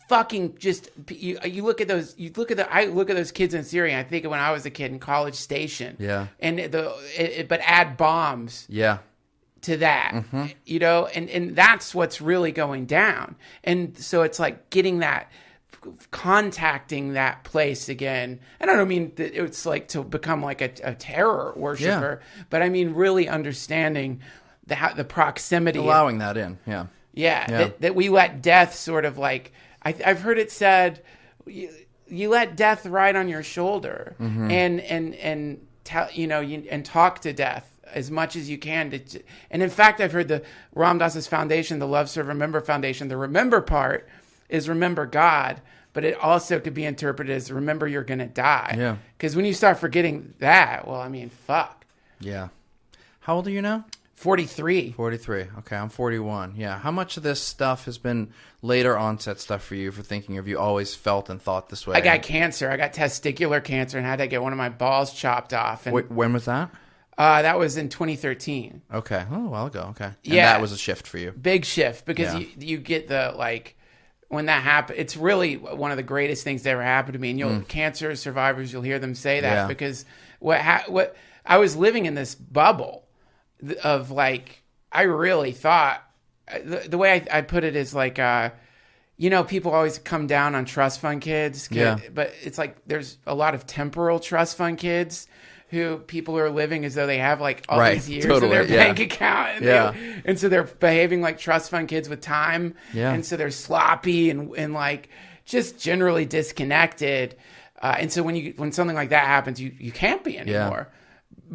fucking just you look at those. I look at those kids in Syria. And I think of when I was a kid in College Station. Yeah. And but add bombs. Yeah. To that, you know, and that's what's really going down. And so it's like getting that, contacting that place again. And I don't mean that it's like to become like a terror worshiper, but I mean really understanding the proximity, allowing that in. That we let death sort of like, I've heard it said, you let death ride on your shoulder, and tell, you know, and talk to death as much as you can. And in fact, I've heard the Ram Dass's foundation, the Love Serve Remember Foundation, the remember part is remember God, but it also could be interpreted as remember you're going to die. Yeah. Because when you start forgetting that, well, I mean, fuck. Yeah. How old are you now? 43. 43. Okay, I'm 41. Yeah. How much of this stuff has been later onset stuff for you, for thinking? Have you always felt and thought this way? I got cancer. I got testicular cancer and had to get one of my balls chopped off. And wait, when was that? That was in 2013. Okay. Oh, a while ago. Okay. And yeah. That was a shift for you. Big shift, because you get the, like, when that happened, it's really one of the greatest things that ever happened to me. And cancer survivors, you'll hear them say that, because what I was living in this bubble of, like, I really thought, the way I put it is like, you know, people always come down on trust fund kids, but it's like there's a lot of temporal trust fund kids who people are living as though they have like all these years in their bank account. And so they're behaving like trust fund kids with time. And so they're sloppy and like just generally disconnected. And so when something like that happens, you can't be anymore.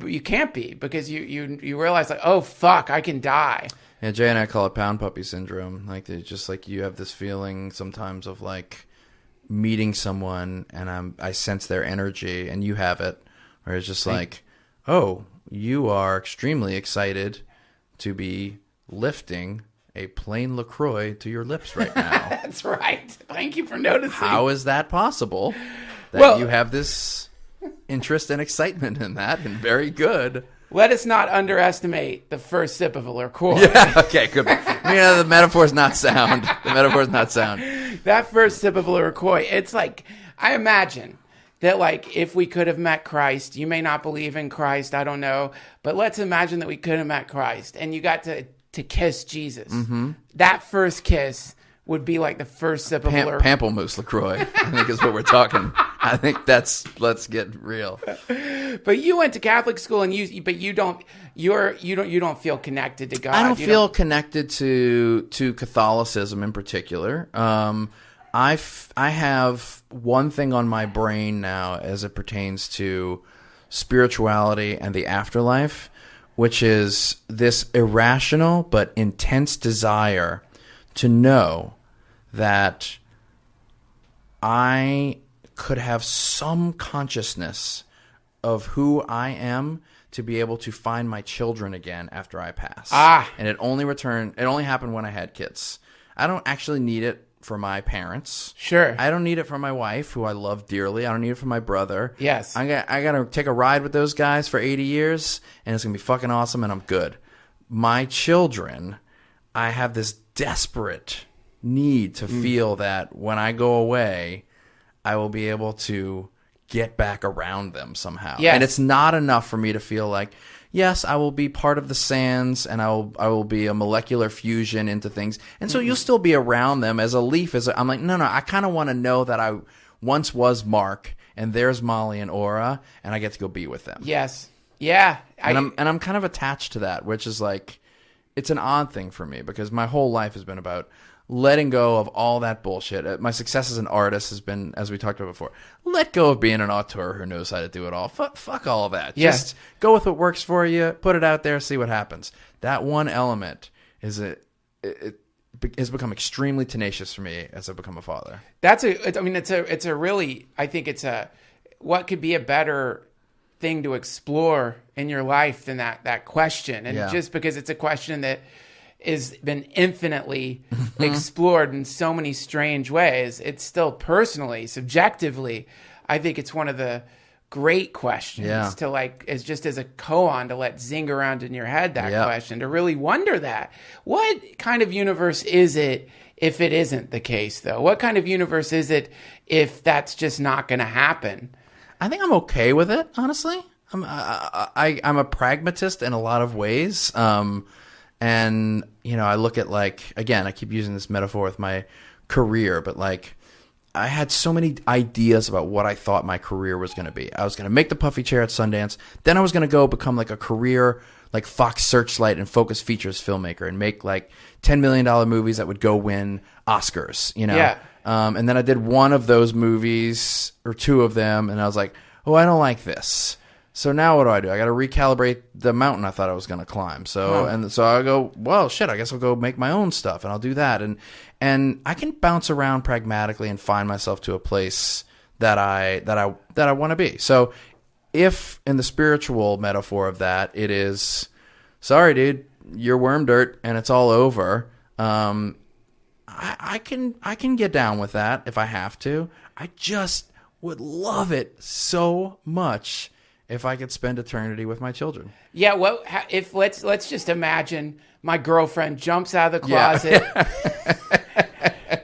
You can't be, because you realize, like, oh, fuck, I can die. Yeah, Jay and I call it pound puppy syndrome. Like, they just, like, you have this feeling sometimes of, like, meeting someone and I sense their energy, and you have it. Where it's just like, oh, you are extremely excited to be lifting a plain LaCroix to your lips right now. That's right. Thank you for noticing. How is that possible? That you have this interest and excitement in that, and very good. Let us not underestimate the first sip of a LaCroix. Yeah, okay, good. The metaphor's not sound. That first sip of a LaCroix, it's like, I imagine that, like, if we could have met Christ, you may not believe in Christ, I don't know, but let's imagine that we could have met Christ and you got to kiss Jesus. That first kiss would be like the first sip of Pamplemousse LaCroix, I think is what we're talking. I think let's get real. But you went to Catholic school, and you don't feel connected to God. I don't feel connected to Catholicism in particular. I have one thing on my brain now as it pertains to spirituality and the afterlife, which is this irrational but intense desire to know that I could have some consciousness of who I am to be able to find my children again after I pass. And it only happened when I had kids. I don't actually need it for my parents. Sure. I don't need it for my wife, who I love dearly. I don't need it for my brother. Yes. I got to take a ride with those guys for 80 years, and it's going to be fucking awesome, and I'm good. My children, I have this desperate need to feel that when I go away, I will be able to get back around them somehow. Yes. And it's not enough for me to feel like, yes, I will be part of the sands, and I will be a molecular fusion into things. And so you'll still be around them as a leaf. I'm like, no, I kind of want to know that I once was Mark, and there's Molly and Aura, and I get to go be with them. Yes. Yeah. And I'm kind of attached to that, which is like, it's an odd thing for me because my whole life has been about letting go of all that bullshit. My success as an artist has been, as we talked about before, let go of being an auteur who knows how to do it all. Fuck all of that. Yeah. Just go with what works for you, put it out there, see what happens. That one element it has become extremely tenacious for me as I've become a father. It's a really, I think it's what could be a better thing to explore in your life than that question. And just because it's a question that has been infinitely explored in so many strange ways, it's still personally, subjectively, I think it's one of the great questions to like, as just as a koan to let zing around in your head, that question, to really wonder that. What kind of universe is it if it isn't the case, though? What kind of universe is it if that's just not going to happen? I think I'm okay with it, honestly. I'm a pragmatist in a lot of ways. And, I look at like, again, I keep using this metaphor with my career, but like I had so many ideas about what I thought my career was going to be. I was going to make the puffy chair at Sundance. Then I was going to go become like a career, like Fox Searchlight and Focus Features filmmaker and make like $10 million movies that would go win Oscars, Yeah. And then I did one of those movies or two of them. And I was like, oh, I don't like this. So now what do? I got to recalibrate the mountain I thought I was going to climb. So I go, well, shit, I guess I'll go make my own stuff and I'll do that. And I can bounce around pragmatically and find myself to a place that I want to be. So if in the spiritual metaphor of that, it is, sorry, dude, you're worm dirt and it's all over. I can get down with that if I have to. I just would love it so much if I could spend eternity with my children. Yeah, well, if let's just imagine my girlfriend jumps out of the closet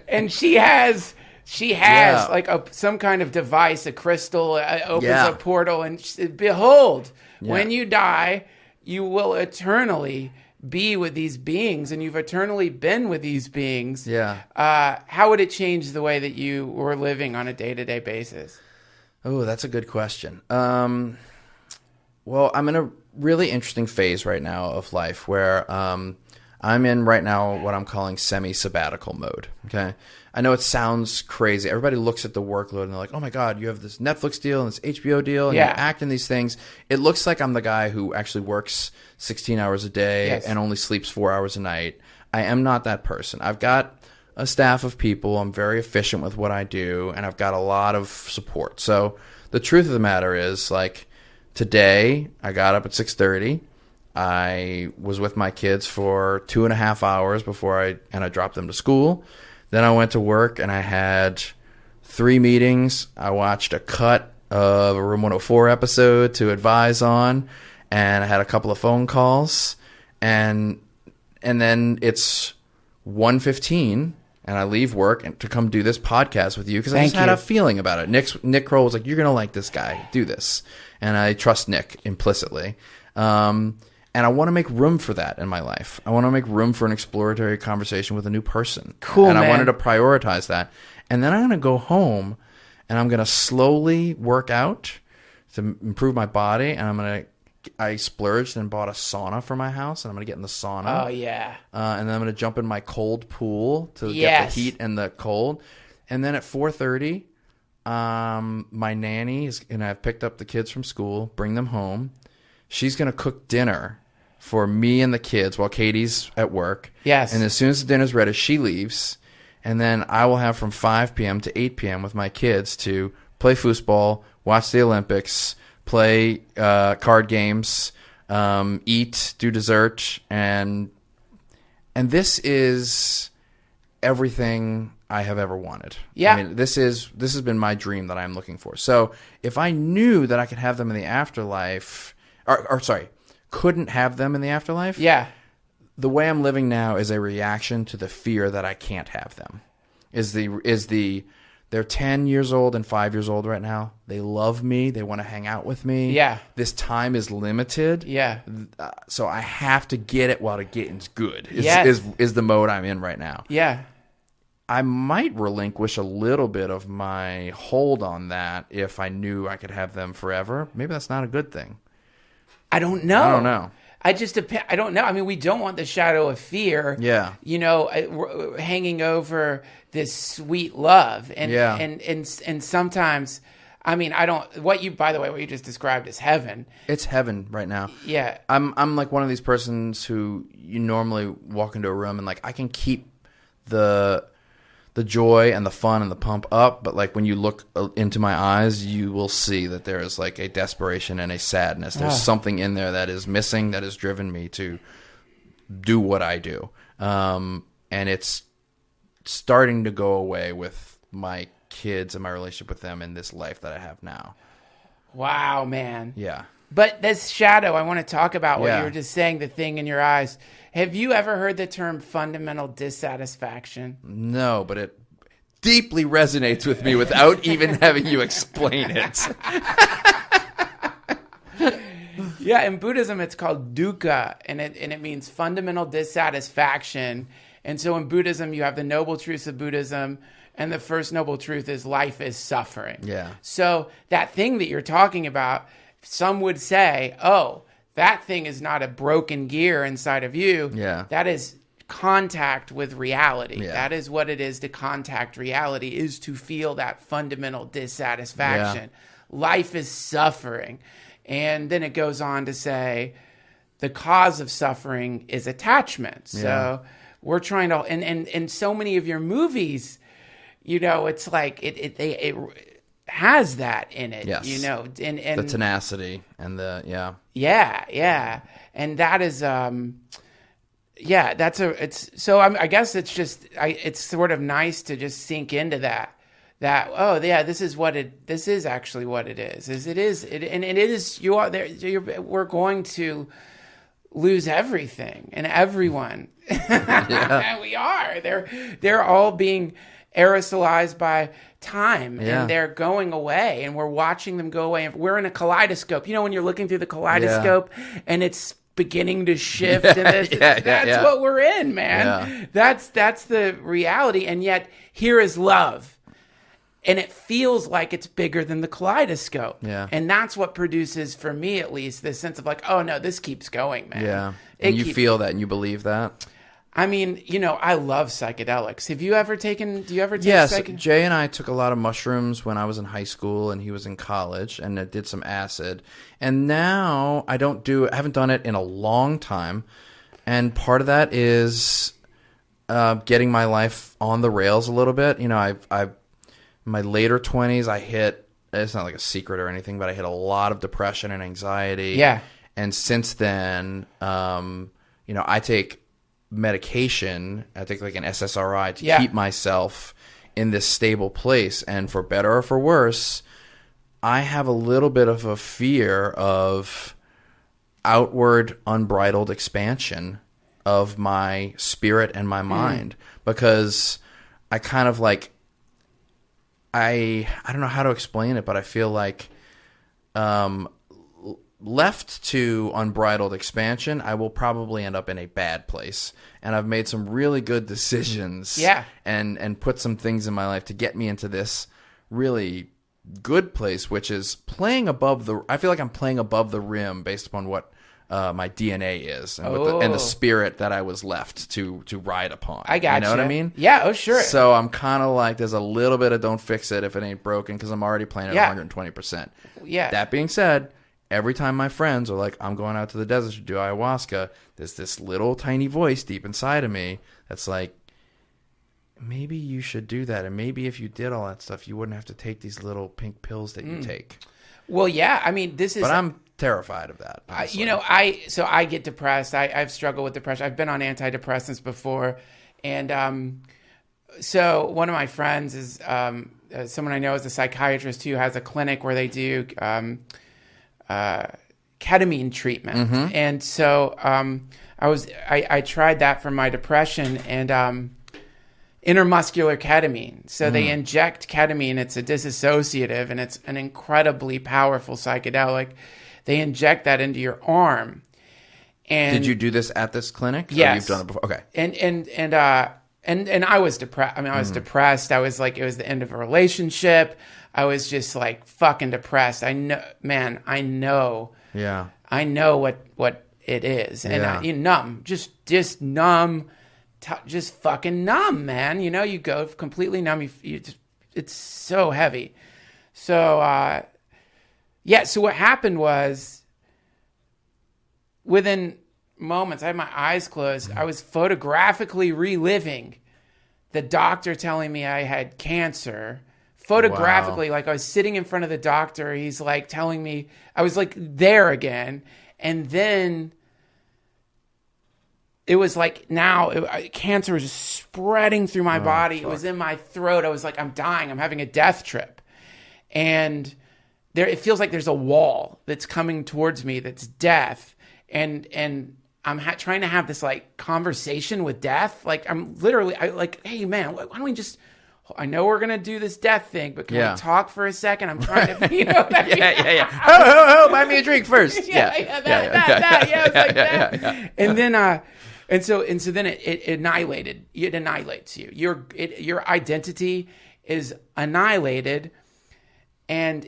and she has like some kind of device, a crystal, opens a portal, and behold, when you die, you will eternally be with these beings, and you've eternally been with these beings. Yeah. How would it change the way that you were living on a day-to-day basis? Oh, that's a good question. Well, I'm in a really interesting phase right now of life where I'm in right now what I'm calling semi-sabbatical mode. Okay, I know it sounds crazy. Everybody looks at the workload and they're like, "Oh my God, you have this Netflix deal and this HBO deal, and you act in these things." It looks like I'm the guy who actually works 16 hours a day and only sleeps 4 hours a night. I am not that person. I've got a staff of people. I'm very efficient with what I do, and I've got a lot of support. So the truth of the matter is, like, today I got up at 6:30. I was with my kids for 2.5 hours before I dropped them to school. Then I went to work and I had 3 meetings. I watched a cut of a Room 104 episode to advise on, and I had a couple of phone calls, and then it's 1:15 and I leave work and to come do this podcast with you because I just had a feeling about it. Nick Kroll was like, "You're gonna like this guy. Do this," and I trust Nick implicitly. And I want to make room for that in my life. I want to make room for an exploratory conversation with a new person. Cool, and man. I wanted to prioritize that. And then I'm going to go home and I'm going to slowly work out to improve my body. And I splurged and bought a sauna for my house, and I'm going to get in the sauna. Oh, yeah. And then I'm going to jump in my cold pool to get the heat and the cold. And then at 4:30, my nanny is going to have picked up the kids from school, bring them home. She's going to cook dinner for me and the kids while Katie's at work. Yes. And as soon as the dinner's ready, she leaves. And then I will have from 5 p.m. to 8 p.m. with my kids to play foosball, watch the Olympics, play card games, eat, do dessert. And this is everything I have ever wanted. Yeah. I mean, this has been my dream that I'm looking for. So if I knew that I could have them in the afterlife, or sorry, couldn't have them in the afterlife. Yeah. The way I'm living now is a reaction to the fear that I can't have them. They're 10 years old and 5 years old right now. They love me. They want to hang out with me. Yeah. This time is limited. Yeah. So I have to get it while the getting's good. Yes. Is the mode I'm in right now. Yeah. I might relinquish a little bit of my hold on that if I knew I could have them forever. Maybe that's not a good thing. I don't know. I don't know. I mean, we don't want the shadow of fear, hanging over this sweet love. And sometimes, I mean, what you just described is heaven. It's heaven right now. Yeah. I'm like one of these persons who you normally walk into a room and like I can keep the joy and the fun and the pump up, but like when you look into my eyes, you will see that there is like a desperation and a sadness. There's something in there that is missing, that has driven me to do what I do. And it's starting to go away with my kids and my relationship with them in this life that I have now. Wow, man. Yeah. But this shadow, I want to talk about what you were just saying, the thing in your eyes. Have you ever heard the term fundamental dissatisfaction? No, but it deeply resonates with me without even having you explain it. Yeah, in Buddhism, it's called dukkha, and it means fundamental dissatisfaction. And so in Buddhism, you have the noble truths of Buddhism, and the first noble truth is life is suffering. Yeah. So that thing that you're talking about, some would say, oh, that thing is not a broken gear inside of you. Yeah. That is contact with reality. Yeah. That is what it is to contact reality, is to feel that fundamental dissatisfaction. Yeah. Life is suffering. And then it goes on to say the cause of suffering is attachment. So we're trying to, and so many of your movies, it's like it has that in it, yes. And the tenacity and the yeah, and that is I guess it's just it's sort of nice to just sink into that this is actually what it is you are there, we're going to lose everything and everyone. Yeah. We are, they're all being aerosolized by time, and they're going away, and we're watching them go away. And we're in a kaleidoscope. When you're looking through the kaleidoscope and it's beginning to shift, and that's what we're in, man. Yeah. That's the reality, and yet here is love. And it feels like it's bigger than the kaleidoscope. Yeah. And that's what produces, for me at least, this sense of like, oh no, this keeps going, man. Yeah. And you feel that and you believe that? I mean, I love psychedelics. Do you ever take Yes, Jay and I took a lot of mushrooms when I was in high school and he was in college, and it did some acid. And now I haven't done it in a long time. And part of that is getting my life on the rails a little bit. I've my later 20s, I hit, it's not like a secret or anything, but I hit a lot of depression and anxiety. Yeah. And since then, I take medication. I take like an SSRI to keep myself in this stable place. And for better or for worse, I have a little bit of a fear of outward unbridled expansion of my spirit and my mind, because I kind of like, I don't know how to explain it, but I feel like left to unbridled expansion, I will probably end up in a bad place. And I've made some really good decisions and put some things in my life to get me into this really good place, which is I feel like I'm playing above the rim based upon what my DNA is and the spirit that I was left to ride upon. I got you. You know what I mean? Yeah, oh sure. So I'm kind of like, there's a little bit of don't fix it if it ain't broken, because I'm already playing at 120%. Yeah. That being said, every time my friends are like, I'm going out to the desert to do ayahuasca, there's this little tiny voice deep inside of me that's like, maybe you should do that. And maybe if you did all that stuff, you wouldn't have to take these little pink pills that you take. Well, yeah. I mean, But I'm terrified of that. I get depressed. I've struggled with depression. I've been on antidepressants before. And So one of my friends is someone I know is a psychiatrist who has a clinic where they do ketamine treatment. And so I tried that for my depression, and intermuscular ketamine. So they inject ketamine. It's a disassociative, and it's an incredibly powerful psychedelic. They inject that into your arm. And did you do this at this clinic? Yes. Or you've done it before? Okay. And I was depressed. I mean, I was depressed. I was like, it was the end of a relationship. I was just like fucking depressed. I know, man. I know. Yeah. I know what it is, and you numb, just numb, just fucking numb, man. You know, you go completely numb. It's so heavy. So So what happened was, within moments, I had my eyes closed. I was photographically reliving the doctor telling me I had cancer. Photographically, like I was sitting in front of the doctor. He's like telling me, I was like there again. And then it was like cancer was just spreading through my body. Fuck. It was in my throat. I was like, I'm dying. I'm having a death trip. And it feels like there's a wall that's coming towards me that's death. And I'm trying to have this like conversation with death. Like I'm literally, hey man, why don't we just, I know we're going to do this death thing, but can we talk for a second? I'm trying to, yeah. Oh, buy me a drink first. That. And then, and so then it annihilated. It annihilates you. Your identity is annihilated. And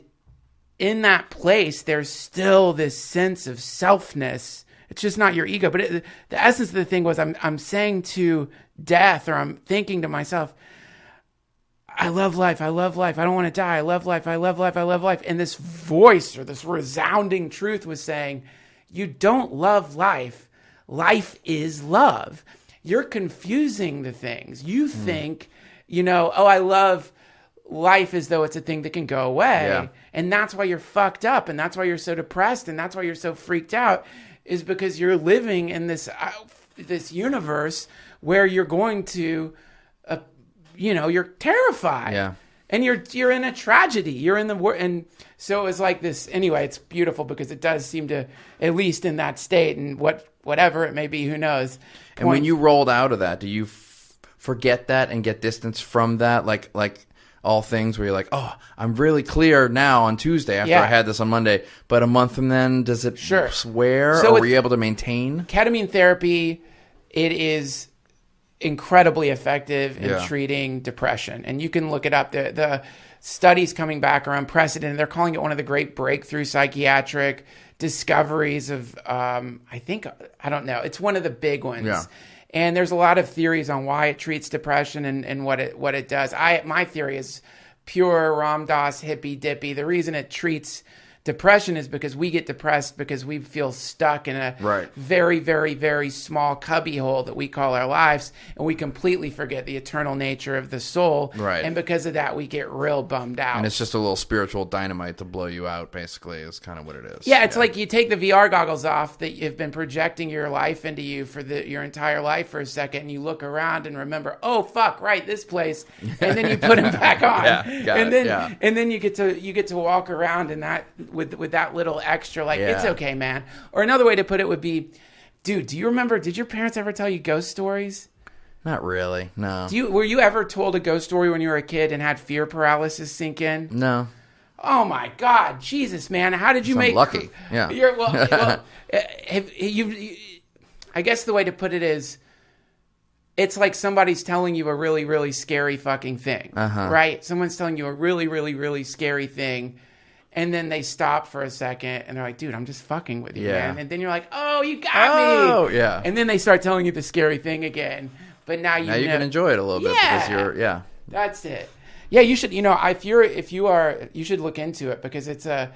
in that place, there's still this sense of selfness. It's just not your ego. But the essence of the thing was I'm saying to death, or I'm thinking to myself, I love life. I love life. I don't want to die. I love life. I love life. I love life. And this voice, or this resounding truth, was saying, you don't love life. Life is love. You're confusing the things. You think, I love life as though it's a thing that can go away. Yeah. And that's why you're fucked up. And that's why you're so depressed. And that's why you're so freaked out, is because you're living in this universe where you're going to, you're terrified. Yeah. And you're in a tragedy. You're in the war. And so it was like this. Anyway, it's beautiful because it does seem to, at least in that state, and whatever it may be, who knows. And when you rolled out of that, do you forget that and get distance from that? Like all things where you're like, oh, I'm really clear now on Tuesday after I had this on Monday. But a month from then, does it swear? So or were you able to maintain? Ketamine therapy, it is incredibly effective in treating depression. And you can look it up. The studies coming back are unprecedented. They're calling it one of the great breakthrough psychiatric discoveries of, I don't know. It's one of the big ones. Yeah. And there's a lot of theories on why it treats depression and what it does. My theory is pure Ram Dass hippy dippy. The reason it treats depression is because we get depressed because we feel stuck in a very, very, very small cubby hole that we call our lives, and we completely forget the eternal nature of the soul. Right. And because of that, we get real bummed out. And it's just a little spiritual dynamite to blow you out, basically, is kind of what it is. Yeah, it's like you take the VR goggles off that you've been projecting your life into you for your entire life for a second, and you look around and remember, oh, fuck, right, this place. And then you put them back on. And then you get to walk around in that with that little extra, like, it's okay, man. Or another way to put it would be, dude, did your parents ever tell you ghost stories? Not really, no. Were you ever told a ghost story when you were a kid and had fear paralysis sink in? No. Oh my God, Jesus, man! How did you make? Lucky, yeah. I guess the way to put it is, it's like somebody's telling you a really, really scary fucking thing, right? Someone's telling you a really, really, really scary thing. And then they stop for a second, and they're like, dude, I'm just fucking with you, man. And then you're like, oh, you got me. Oh, yeah. And then they start telling you the scary thing again. But now you can enjoy it a little bit because you're, That's it. Yeah, you should, you should look into it because it's a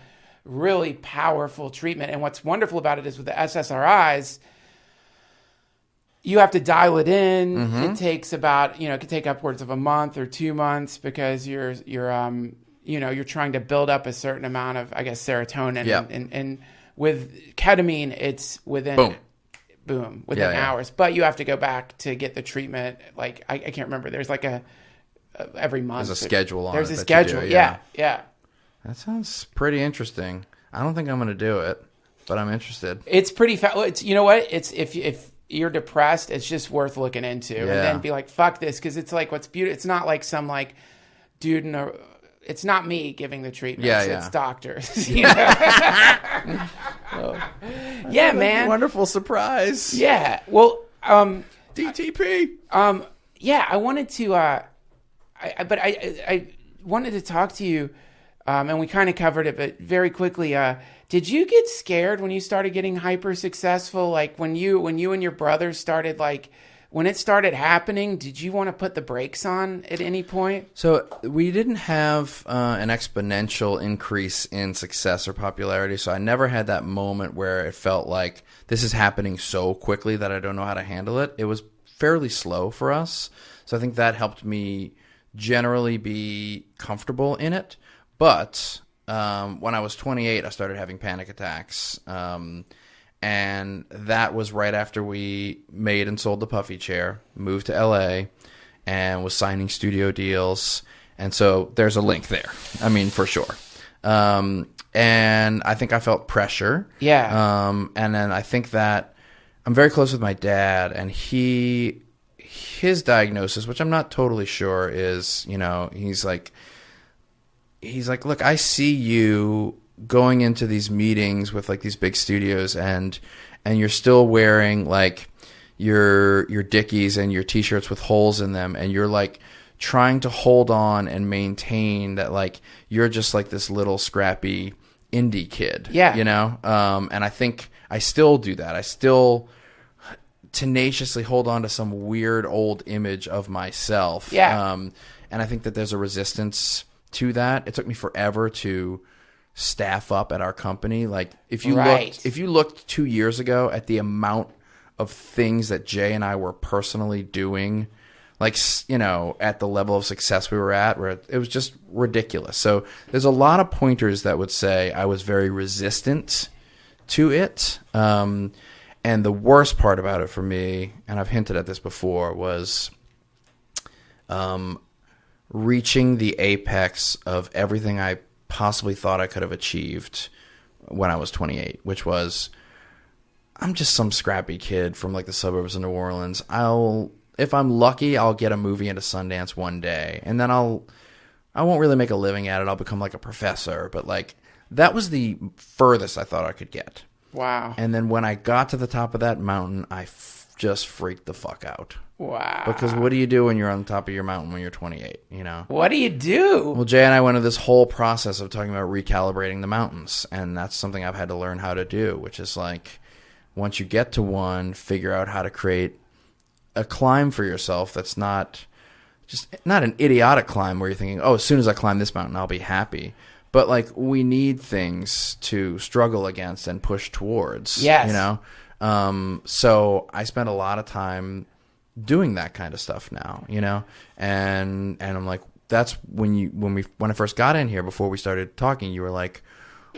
really powerful treatment. And what's wonderful about it is with the SSRIs, you have to dial it in. Mm-hmm. It takes about, it could take upwards of a month or 2 months because you're trying to build up a certain amount of, I guess, serotonin. Yeah. And with ketamine, it's within boom, within hours. But you have to go back to get the treatment. Like, I can't remember. There's like a every month. There's a schedule on it. There's a schedule. Yeah. That sounds pretty interesting. I don't think I'm going to do it, but I'm interested. It's pretty it's, you know what? It's if you're depressed, it's just worth looking into, and then be like, fuck this, because it's like what's beautiful. It's not like some like dude in a. It's not me giving the treatment. It's doctors. You know? Yeah, man. Wonderful surprise. Yeah. Well, DTP. Yeah, I wanted to. I wanted to talk to you, and we kind of covered it, but very quickly. Did you get scared when you started getting hyper successful? Like when you and your brothers started, like when it started happening, did you want to put the brakes on at any point? So we didn't have an exponential increase in success or popularity. So I never had that moment where it felt like this is happening so quickly that I don't know how to handle it. It was fairly slow for us. So I think that helped me generally be comfortable in it. But when I was 28, I started having panic attacks. And that was right after we made and sold the puffy chair, moved to LA, and was signing studio deals. And so there's a link there. I mean, for sure. And I think I felt pressure. Yeah. And then I think that I'm very close with my dad, and his diagnosis, which I'm not totally sure, is, you know, he's like, look, I see you going into these meetings with like these big studios, and you're still wearing like your Dickies and your t-shirts with holes in them, and you're like trying to hold on and maintain that like you're just like this little scrappy indie kid. Yeah. You know? And I think I still do that. I still tenaciously hold on to some weird old image of myself. Yeah. And I think that there's a resistance to that. It took me forever to staff up at our company. Like if you looked 2 years ago at the amount of things that Jay and I were personally doing, like, you know, at the level of success we were at, where it was just ridiculous. So there's a lot of pointers that would say I was very resistant to it. And the worst part about it for me, and I've hinted at this before, was reaching the apex of everything I possibly thought I could have achieved when I was 28, which was, I'm just some scrappy kid from like the suburbs of New Orleans. If I'm lucky, I'll get a movie into Sundance one day, and then I won't really make a living at it. I'll become like a professor, but like that was the furthest I thought I could get. Wow. And then when I got to the top of that mountain, I just freaked the fuck out. Wow. Because what do you do when you're on top of your mountain when you're 28, you know? What do you do? Well, Jay and I went through this whole process of talking about recalibrating the mountains, and that's something I've had to learn how to do, which is like, once you get to one, figure out how to create a climb for yourself that's not an idiotic climb where you're thinking, oh, as soon as I climb this mountain, I'll be happy. But like, we need things to struggle against and push towards. Yes. You know? So I spend a lot of time doing that kind of stuff now, you know? And I'm like, that's when I first got in here, before we started talking, you were like,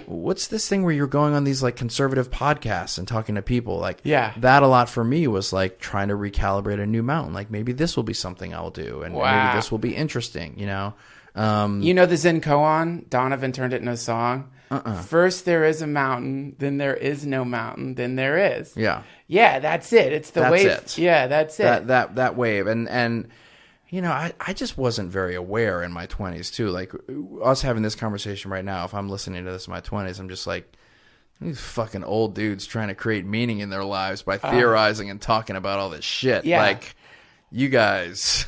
what's this thing where you're going on these like conservative podcasts and talking to people? Like, yeah, that a lot for me was like trying to recalibrate a new mountain. Like, maybe this will be something I'll do, and maybe this will be interesting, you know? You know the Zen koan? Donovan turned it into a song. First there is a mountain, then there is no mountain, then there is. Yeah. Yeah, that's it. It's the wave. It. Yeah, that's it. That wave. And you know, I just wasn't very aware in my 20s too. Like, us having this conversation right now, if I'm listening to this in my 20s, I'm just like, these fucking old dudes trying to create meaning in their lives by theorizing and talking about all this shit. Yeah. Like, you guys,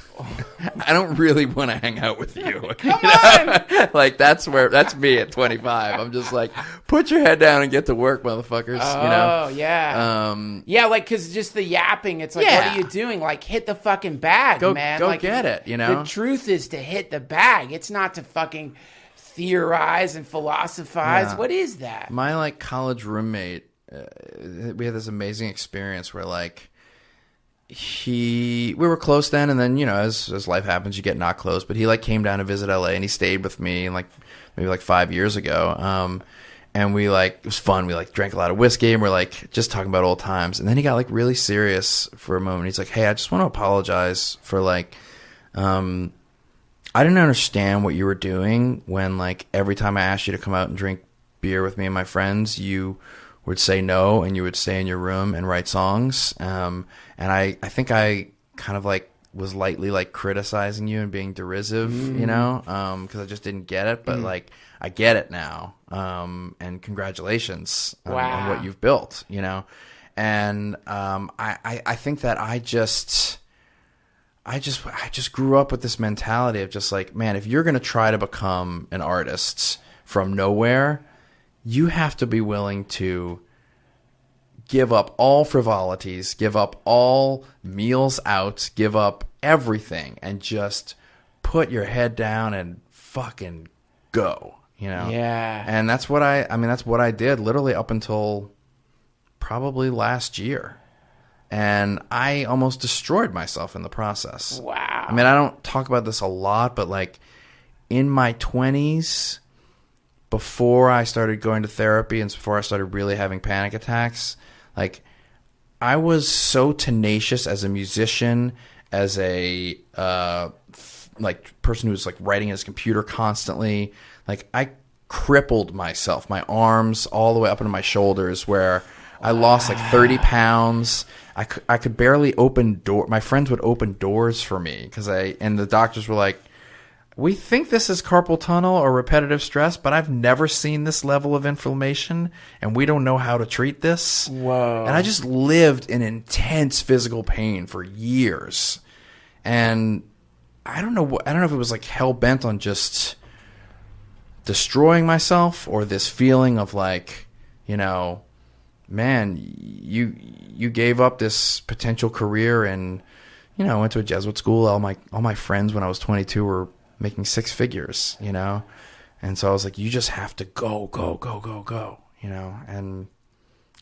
I don't really want to hang out with you. Come on! Like, that's me at 25. I'm just like, put your head down and get to work, motherfuckers. Oh, you know? Yeah. Yeah, like, because just the yapping, it's like, what are you doing? Like, hit the fucking bag, man. Go like, get it, you know? The truth is to hit the bag. It's not to fucking theorize and philosophize. Yeah. What is that? My, like, college roommate, we had this amazing experience where, like, we were close then, and then, you know, as life happens, you get not close, but he like came down to visit LA, and he stayed with me like maybe like 5 years ago, And we like, it was fun. We like drank a lot of whiskey and we're like just talking about old times. And then he got like really serious for a moment. He's like, hey, I just want to apologize for like, I didn't understand what you were doing when like every time I asked you to come out and drink beer with me and my friends, you would say no and you would stay in your room and write songs. And I think I kind of like was lightly like criticizing you and being derisive, you know, because I just didn't get it. But like, I get it now. And congratulations on what you've built, you know? And, I think that I just grew up with this mentality of just like, man, if you're going to try to become an artist from nowhere, you have to be willing to give up all frivolities, give up all meals out, give up everything and just put your head down and fucking go. You know? Yeah. And that's what that's what I did literally up until probably last year. And I almost destroyed myself in the process. Wow. I mean, I don't talk about this a lot, but like in my 20s, before I started going to therapy and before I started really having panic attacks, like I was so tenacious as a musician, as a like person who's like writing his computer constantly. Like I crippled myself, my arms all the way up into my shoulders, where I lost like 30 pounds. I could barely open door. My friends would open doors for me and the doctors were like, we think this is carpal tunnel or repetitive stress, but I've never seen this level of inflammation and we don't know how to treat this. Whoa. And I just lived in intense physical pain for years. And I don't know if it was like hell bent on just destroying myself or this feeling of like, you know, man, you gave up this potential career and, you know, I went to a Jesuit school. All my friends when I was 22 were making six figures, you know? And so I was like, you just have to go, you know? And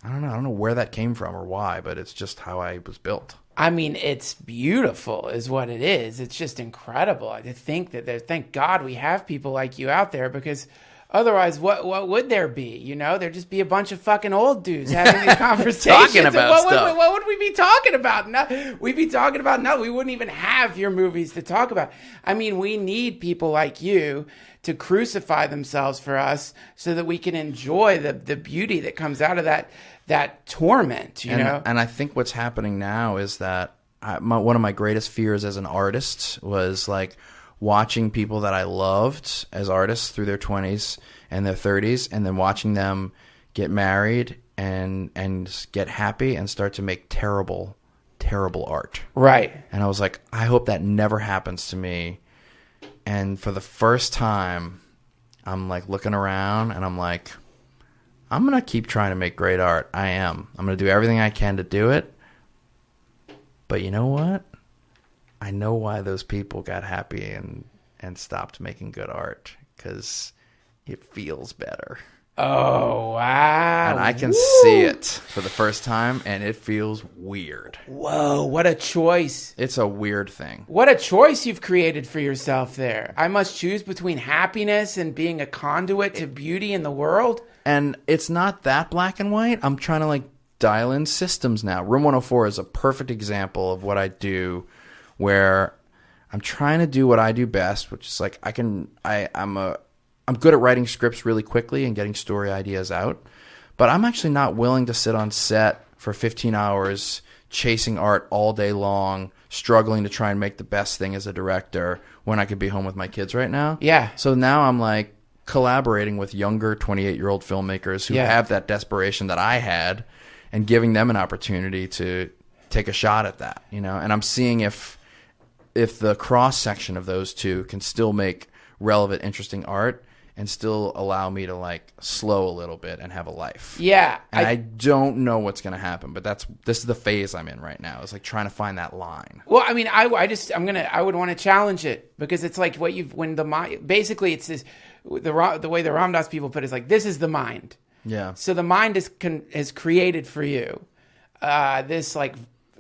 I don't know where that came from or why, but it's just how I was built. I mean, it's beautiful is what it is. It's just incredible. I think that thank God we have people like you out there, because otherwise, what would there be? You know, there'd just be a bunch of fucking old dudes having these conversations. Talking about stuff. What would we be talking about? We'd be talking about we wouldn't even have your movies to talk about. I mean, we need people like you to crucify themselves for us so that we can enjoy the beauty that comes out of that torment, you know? And I think what's happening now is that one of my greatest fears as an artist was like watching people that I loved as artists through their 20s and their 30s, and then watching them get married and get happy and start to make terrible, terrible art. Right. And I was like, I hope that never happens to me. And for the first time, I'm like looking around and I'm like, I'm going to keep trying to make great art. I am. I'm going to do everything I can to do it. But you know what? I know why those people got happy and stopped making good art, because it feels better. Oh, wow. And I can see it for the first time, and it feels weird. Whoa, what a choice. It's a weird thing. What a choice you've created for yourself there. I must choose between happiness and being a conduit to beauty in the world. And it's not that black and white. I'm trying to like dial in systems now. Room 104 is a perfect example of what I do, where I'm trying to do what I do best, which is like I'm good at writing scripts really quickly and getting story ideas out, but I'm actually not willing to sit on set for 15 hours chasing art all day long, struggling to try and make the best thing as a director when I could be home with my kids right now. Yeah. So now I'm like collaborating with younger 28-year-old filmmakers who have that desperation that I had, and giving them an opportunity to take a shot at that, you know? And I'm seeing if the cross section of those two can still make relevant, interesting art and still allow me to like slow a little bit and have a life. Yeah. And I don't know what's going to happen, but this is the phase I'm in right now. It's like trying to find that line. Well, I mean, I would want to challenge it, because it's like basically it's this, the way the Ram Dass people put it is like, this is the mind. Yeah. So the mind is created for you. This like,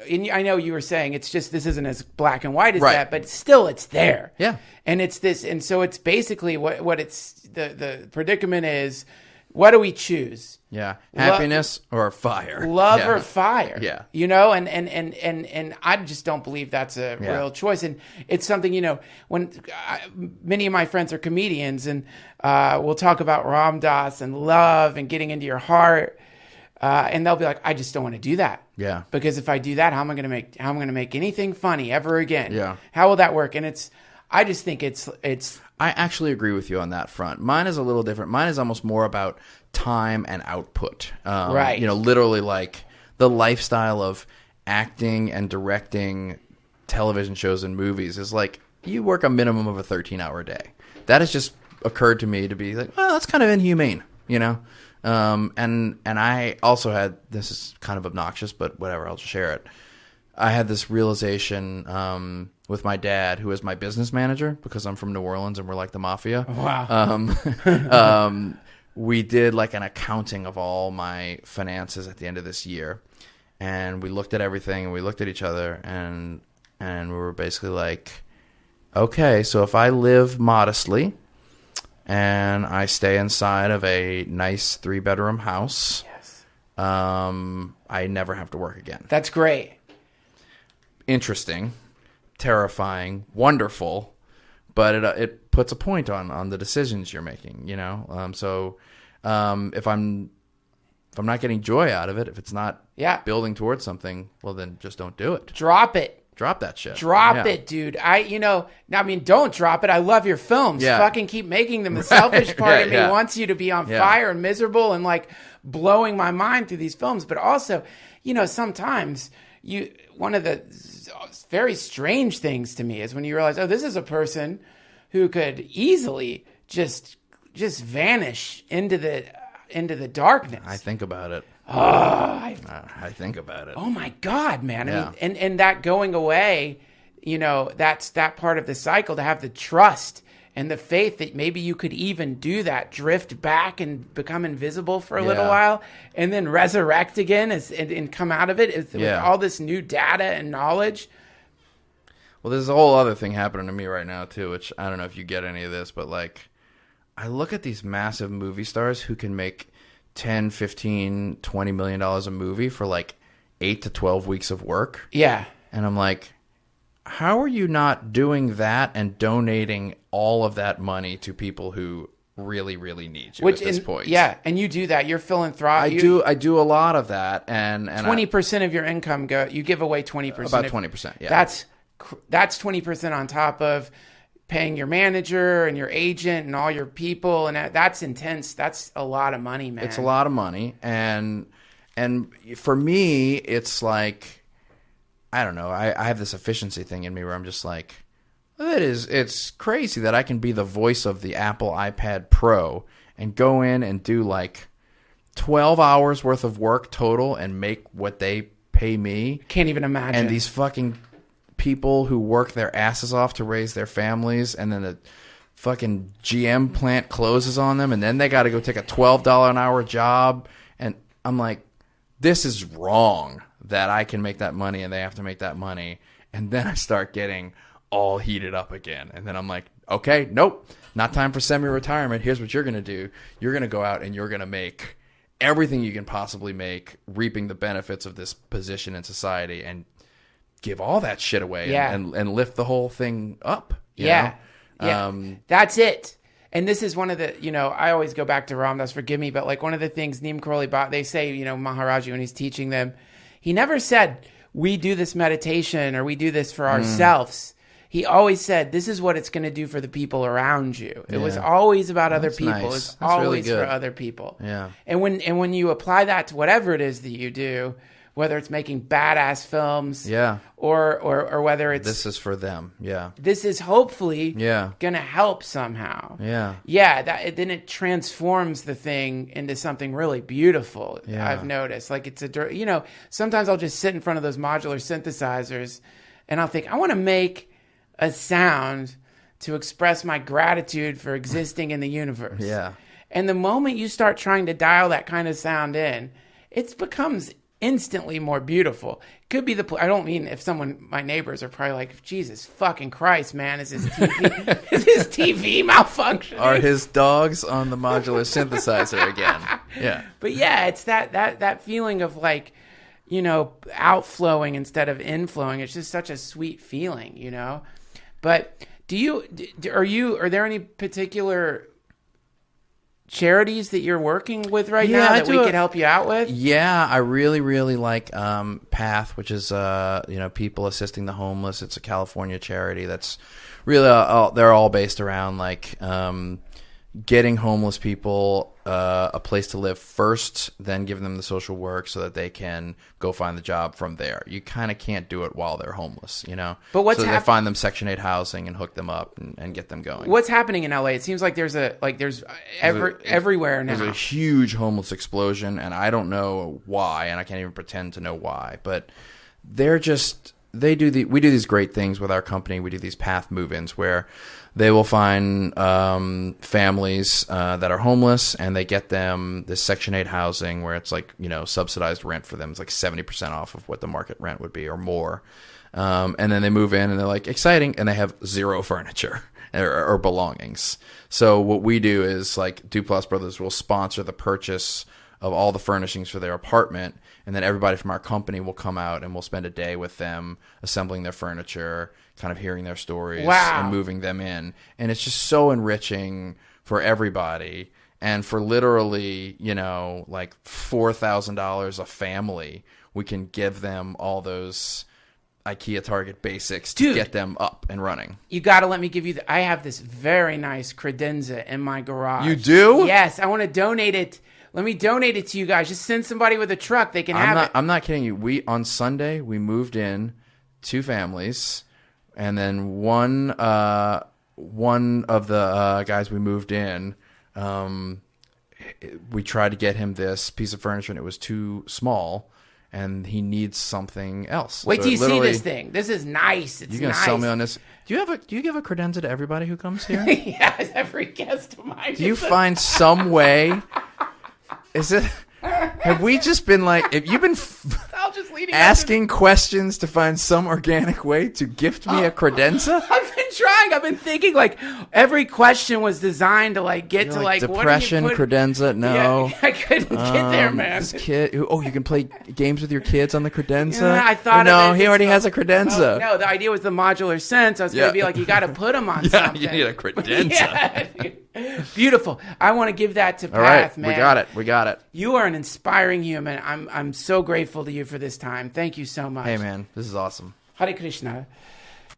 and I know you were saying it's just, this isn't as black and white as that, but still it's there. Yeah. And it's this, and so it's basically what it's, the predicament is, What do we choose? Yeah. Happiness or fire? Love or fire? Yeah. You know, and I just don't believe that's a real choice. And it's something, you know, when many of my friends are comedians, and we'll talk about Ram Dass and love and getting into your heart. And they'll be like, I just don't want to do that. Yeah. Because if I do that, how am I going to make anything funny ever again? Yeah. How will that work? And I just think it's. I actually agree with you on that front. Mine is a little different. Mine is almost more about time and output. Right. You know, literally like the lifestyle of acting and directing television shows and movies is like you work a minimum of a 13-hour day. That has just occurred to me to be like, well, that's kind of inhumane, you know? And I also had, this is kind of obnoxious, but whatever, I'll just share it. I had this realization with my dad, who is my business manager, because I'm from New Orleans and we're like the mafia. Wow. We did like an accounting of all my finances at the end of this year. And we looked at everything and we looked at each other and we were basically like, okay, so if I live modestly and I stay inside of a nice 3-bedroom house, Yes. I never have to work again. That's great. Interesting, terrifying, wonderful, but it puts a point on the decisions you're making, you know? So if I'm not getting joy out of it, if it's not building towards something, well, then just don't do it. Drop it. Drop that shit. Drop it, dude. Don't drop it. I love your films. Yeah. One keep making them. The selfish part of me wants you to be on fire and miserable and like blowing my mind through these films. But also, you know, sometimes one of the very strange things to me is when you realize, oh, this is a person who could easily just vanish into the darkness. I think about it. I think about it. Oh my God, man. Yeah. I mean, and that going away, you know, that's that part of the cycle, to have the trust and the faith that maybe you could even do that, drift back and become invisible for a little while and then resurrect again and come out of it with all this new data and knowledge. Well, there's a whole other thing happening to me right now too, which I don't know if you get any of this, but like I look at these massive movie stars who can make 10, 15, $20 million a movie for like 8 to 12 weeks of work. Yeah. And I'm like, how are you not doing that and donating all of that money to people who really, really need you at this point? Yeah, and you do that. You're philanthropic. I do a lot of that, and 20% of your income you give away 20%. About 20%. Yeah, that's 20% on top of paying your manager and your agent and all your people, and that's intense. That's a lot of money, man. It's a lot of money, and for me, it's like, I don't know. I have this efficiency thing in me where I'm just like, it's crazy that I can be the voice of the Apple iPad Pro and go in and do like 12 hours worth of work total and make what they pay me. Can't even imagine. And these fucking people who work their asses off to raise their families, and then the fucking GM plant closes on them, and then they got to go take a $12 an hour job. And I'm like, this is wrong that I can make that money and they have to make that money. And then I start getting all heated up again. And then I'm like, okay, nope, not time for semi-retirement. Here's what you're going to do. You're going to go out and you're going to make everything you can possibly make, reaping the benefits of this position in society, and give all that shit away and lift the whole thing up. You know? That's it. And this is one of the, you know, I always go back to Ram Dass, forgive me, but like one of the things Neem Karoli bought, they say, you know, Maharaji, when he's teaching them, he never said, we do this meditation or we do this for ourselves. He always said, this is what it's going to do for the people around you. It was always about other people. Nice. It's That's always really for other people. Yeah. And when you apply that to whatever it is that you do, whether it's making badass films, or whether it's this is for them, this is hopefully gonna help somehow, then it transforms the thing into something really beautiful. I've noticed, like it's sometimes I'll just sit in front of those modular synthesizers, and I'll think I want to make a sound to express my gratitude for existing in the universe. And the moment you start trying to dial that kind of sound in, it becomes instantly more beautiful. Could be I don't mean if my neighbors are probably like, Jesus fucking Christ, man, is his TV, is his TV malfunctioning? Are his dogs on the modular synthesizer again? Yeah. But yeah, it's that feeling of like, outflowing instead of inflowing. It's just such a sweet feeling, But are there any particular charities that you're working with right now that we could help you out with? Yeah, I really, really like PATH, which is people assisting the homeless. It's a California charity that's really they're all based around like getting homeless people a place to live first, then giving them the social work so that they can go find the job from there. You kind of can't do it while they're homeless, But they find them Section 8 housing and hook them up and get them going. What's happening in LA? It seems like there's everywhere now. There's a huge homeless explosion, and I don't know why, and I can't even pretend to know why. But we do these great things with our company. We do these PATH move-ins where they will find families that are homeless, and they get them this Section 8 housing where it's like, subsidized rent for them. It's like 70% off of what the market rent would be or more. And then they move in, and they're like, exciting, and they have zero furniture or belongings. So what we do is like Duplass Brothers will sponsor the purchase of all the furnishings for their apartment, and then everybody from our company will come out and we'll spend a day with them assembling their furniture, kind of hearing their stories and moving them in. And it's just so enriching for everybody. And for literally, like $4,000 a family, we can give them all those IKEA Target basics to get them up and running. You got to let me give you I have this very nice credenza in my garage. You do? Yes. I want to donate it. Let me donate it to you guys. Just send somebody with a truck. They can have it. I'm not kidding you. On Sunday, we moved in 2 families, and then one of the guys we moved in, we tried to get him this piece of furniture, and it was too small, and he needs something else. Wait till you see this thing. This is nice. It's nice. You're gonna sell me on this. Do you give a credenza to everybody who comes here? Yes, every guest of mine. Do you find some way? Have we just been like, have you been asking questions to find some organic way to gift me a credenza? I've been trying. I've been thinking like every question was designed to like get to like depression, credenza. No, yeah, I couldn't get there, man. This kid. You can play games with your kids on the credenza. Yeah, I thought. No, he already has a credenza. No, the idea was the modular sense. I was going to be like, you got to put them on something. You need a credenza. Beautiful. I want to give that to PATH, right, man. We got it. You are an inspiring human. I'm so grateful to you for this time. Thank you so much. Hey, man, this is awesome. Hare Krishna.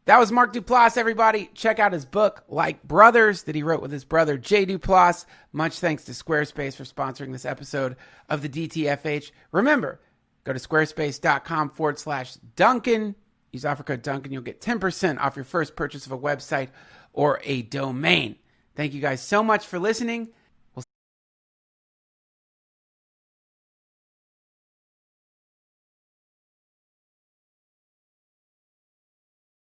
That was Mark Duplass, everybody. Check out his book, Like Brothers, that he wrote with his brother, Jay Duplass. Much thanks to Squarespace for sponsoring this episode of the DTFH. Remember, go to squarespace.com/Duncan. Use offer code Duncan. You'll get 10% off your first purchase of a website or a domain. Thank you guys so much for listening.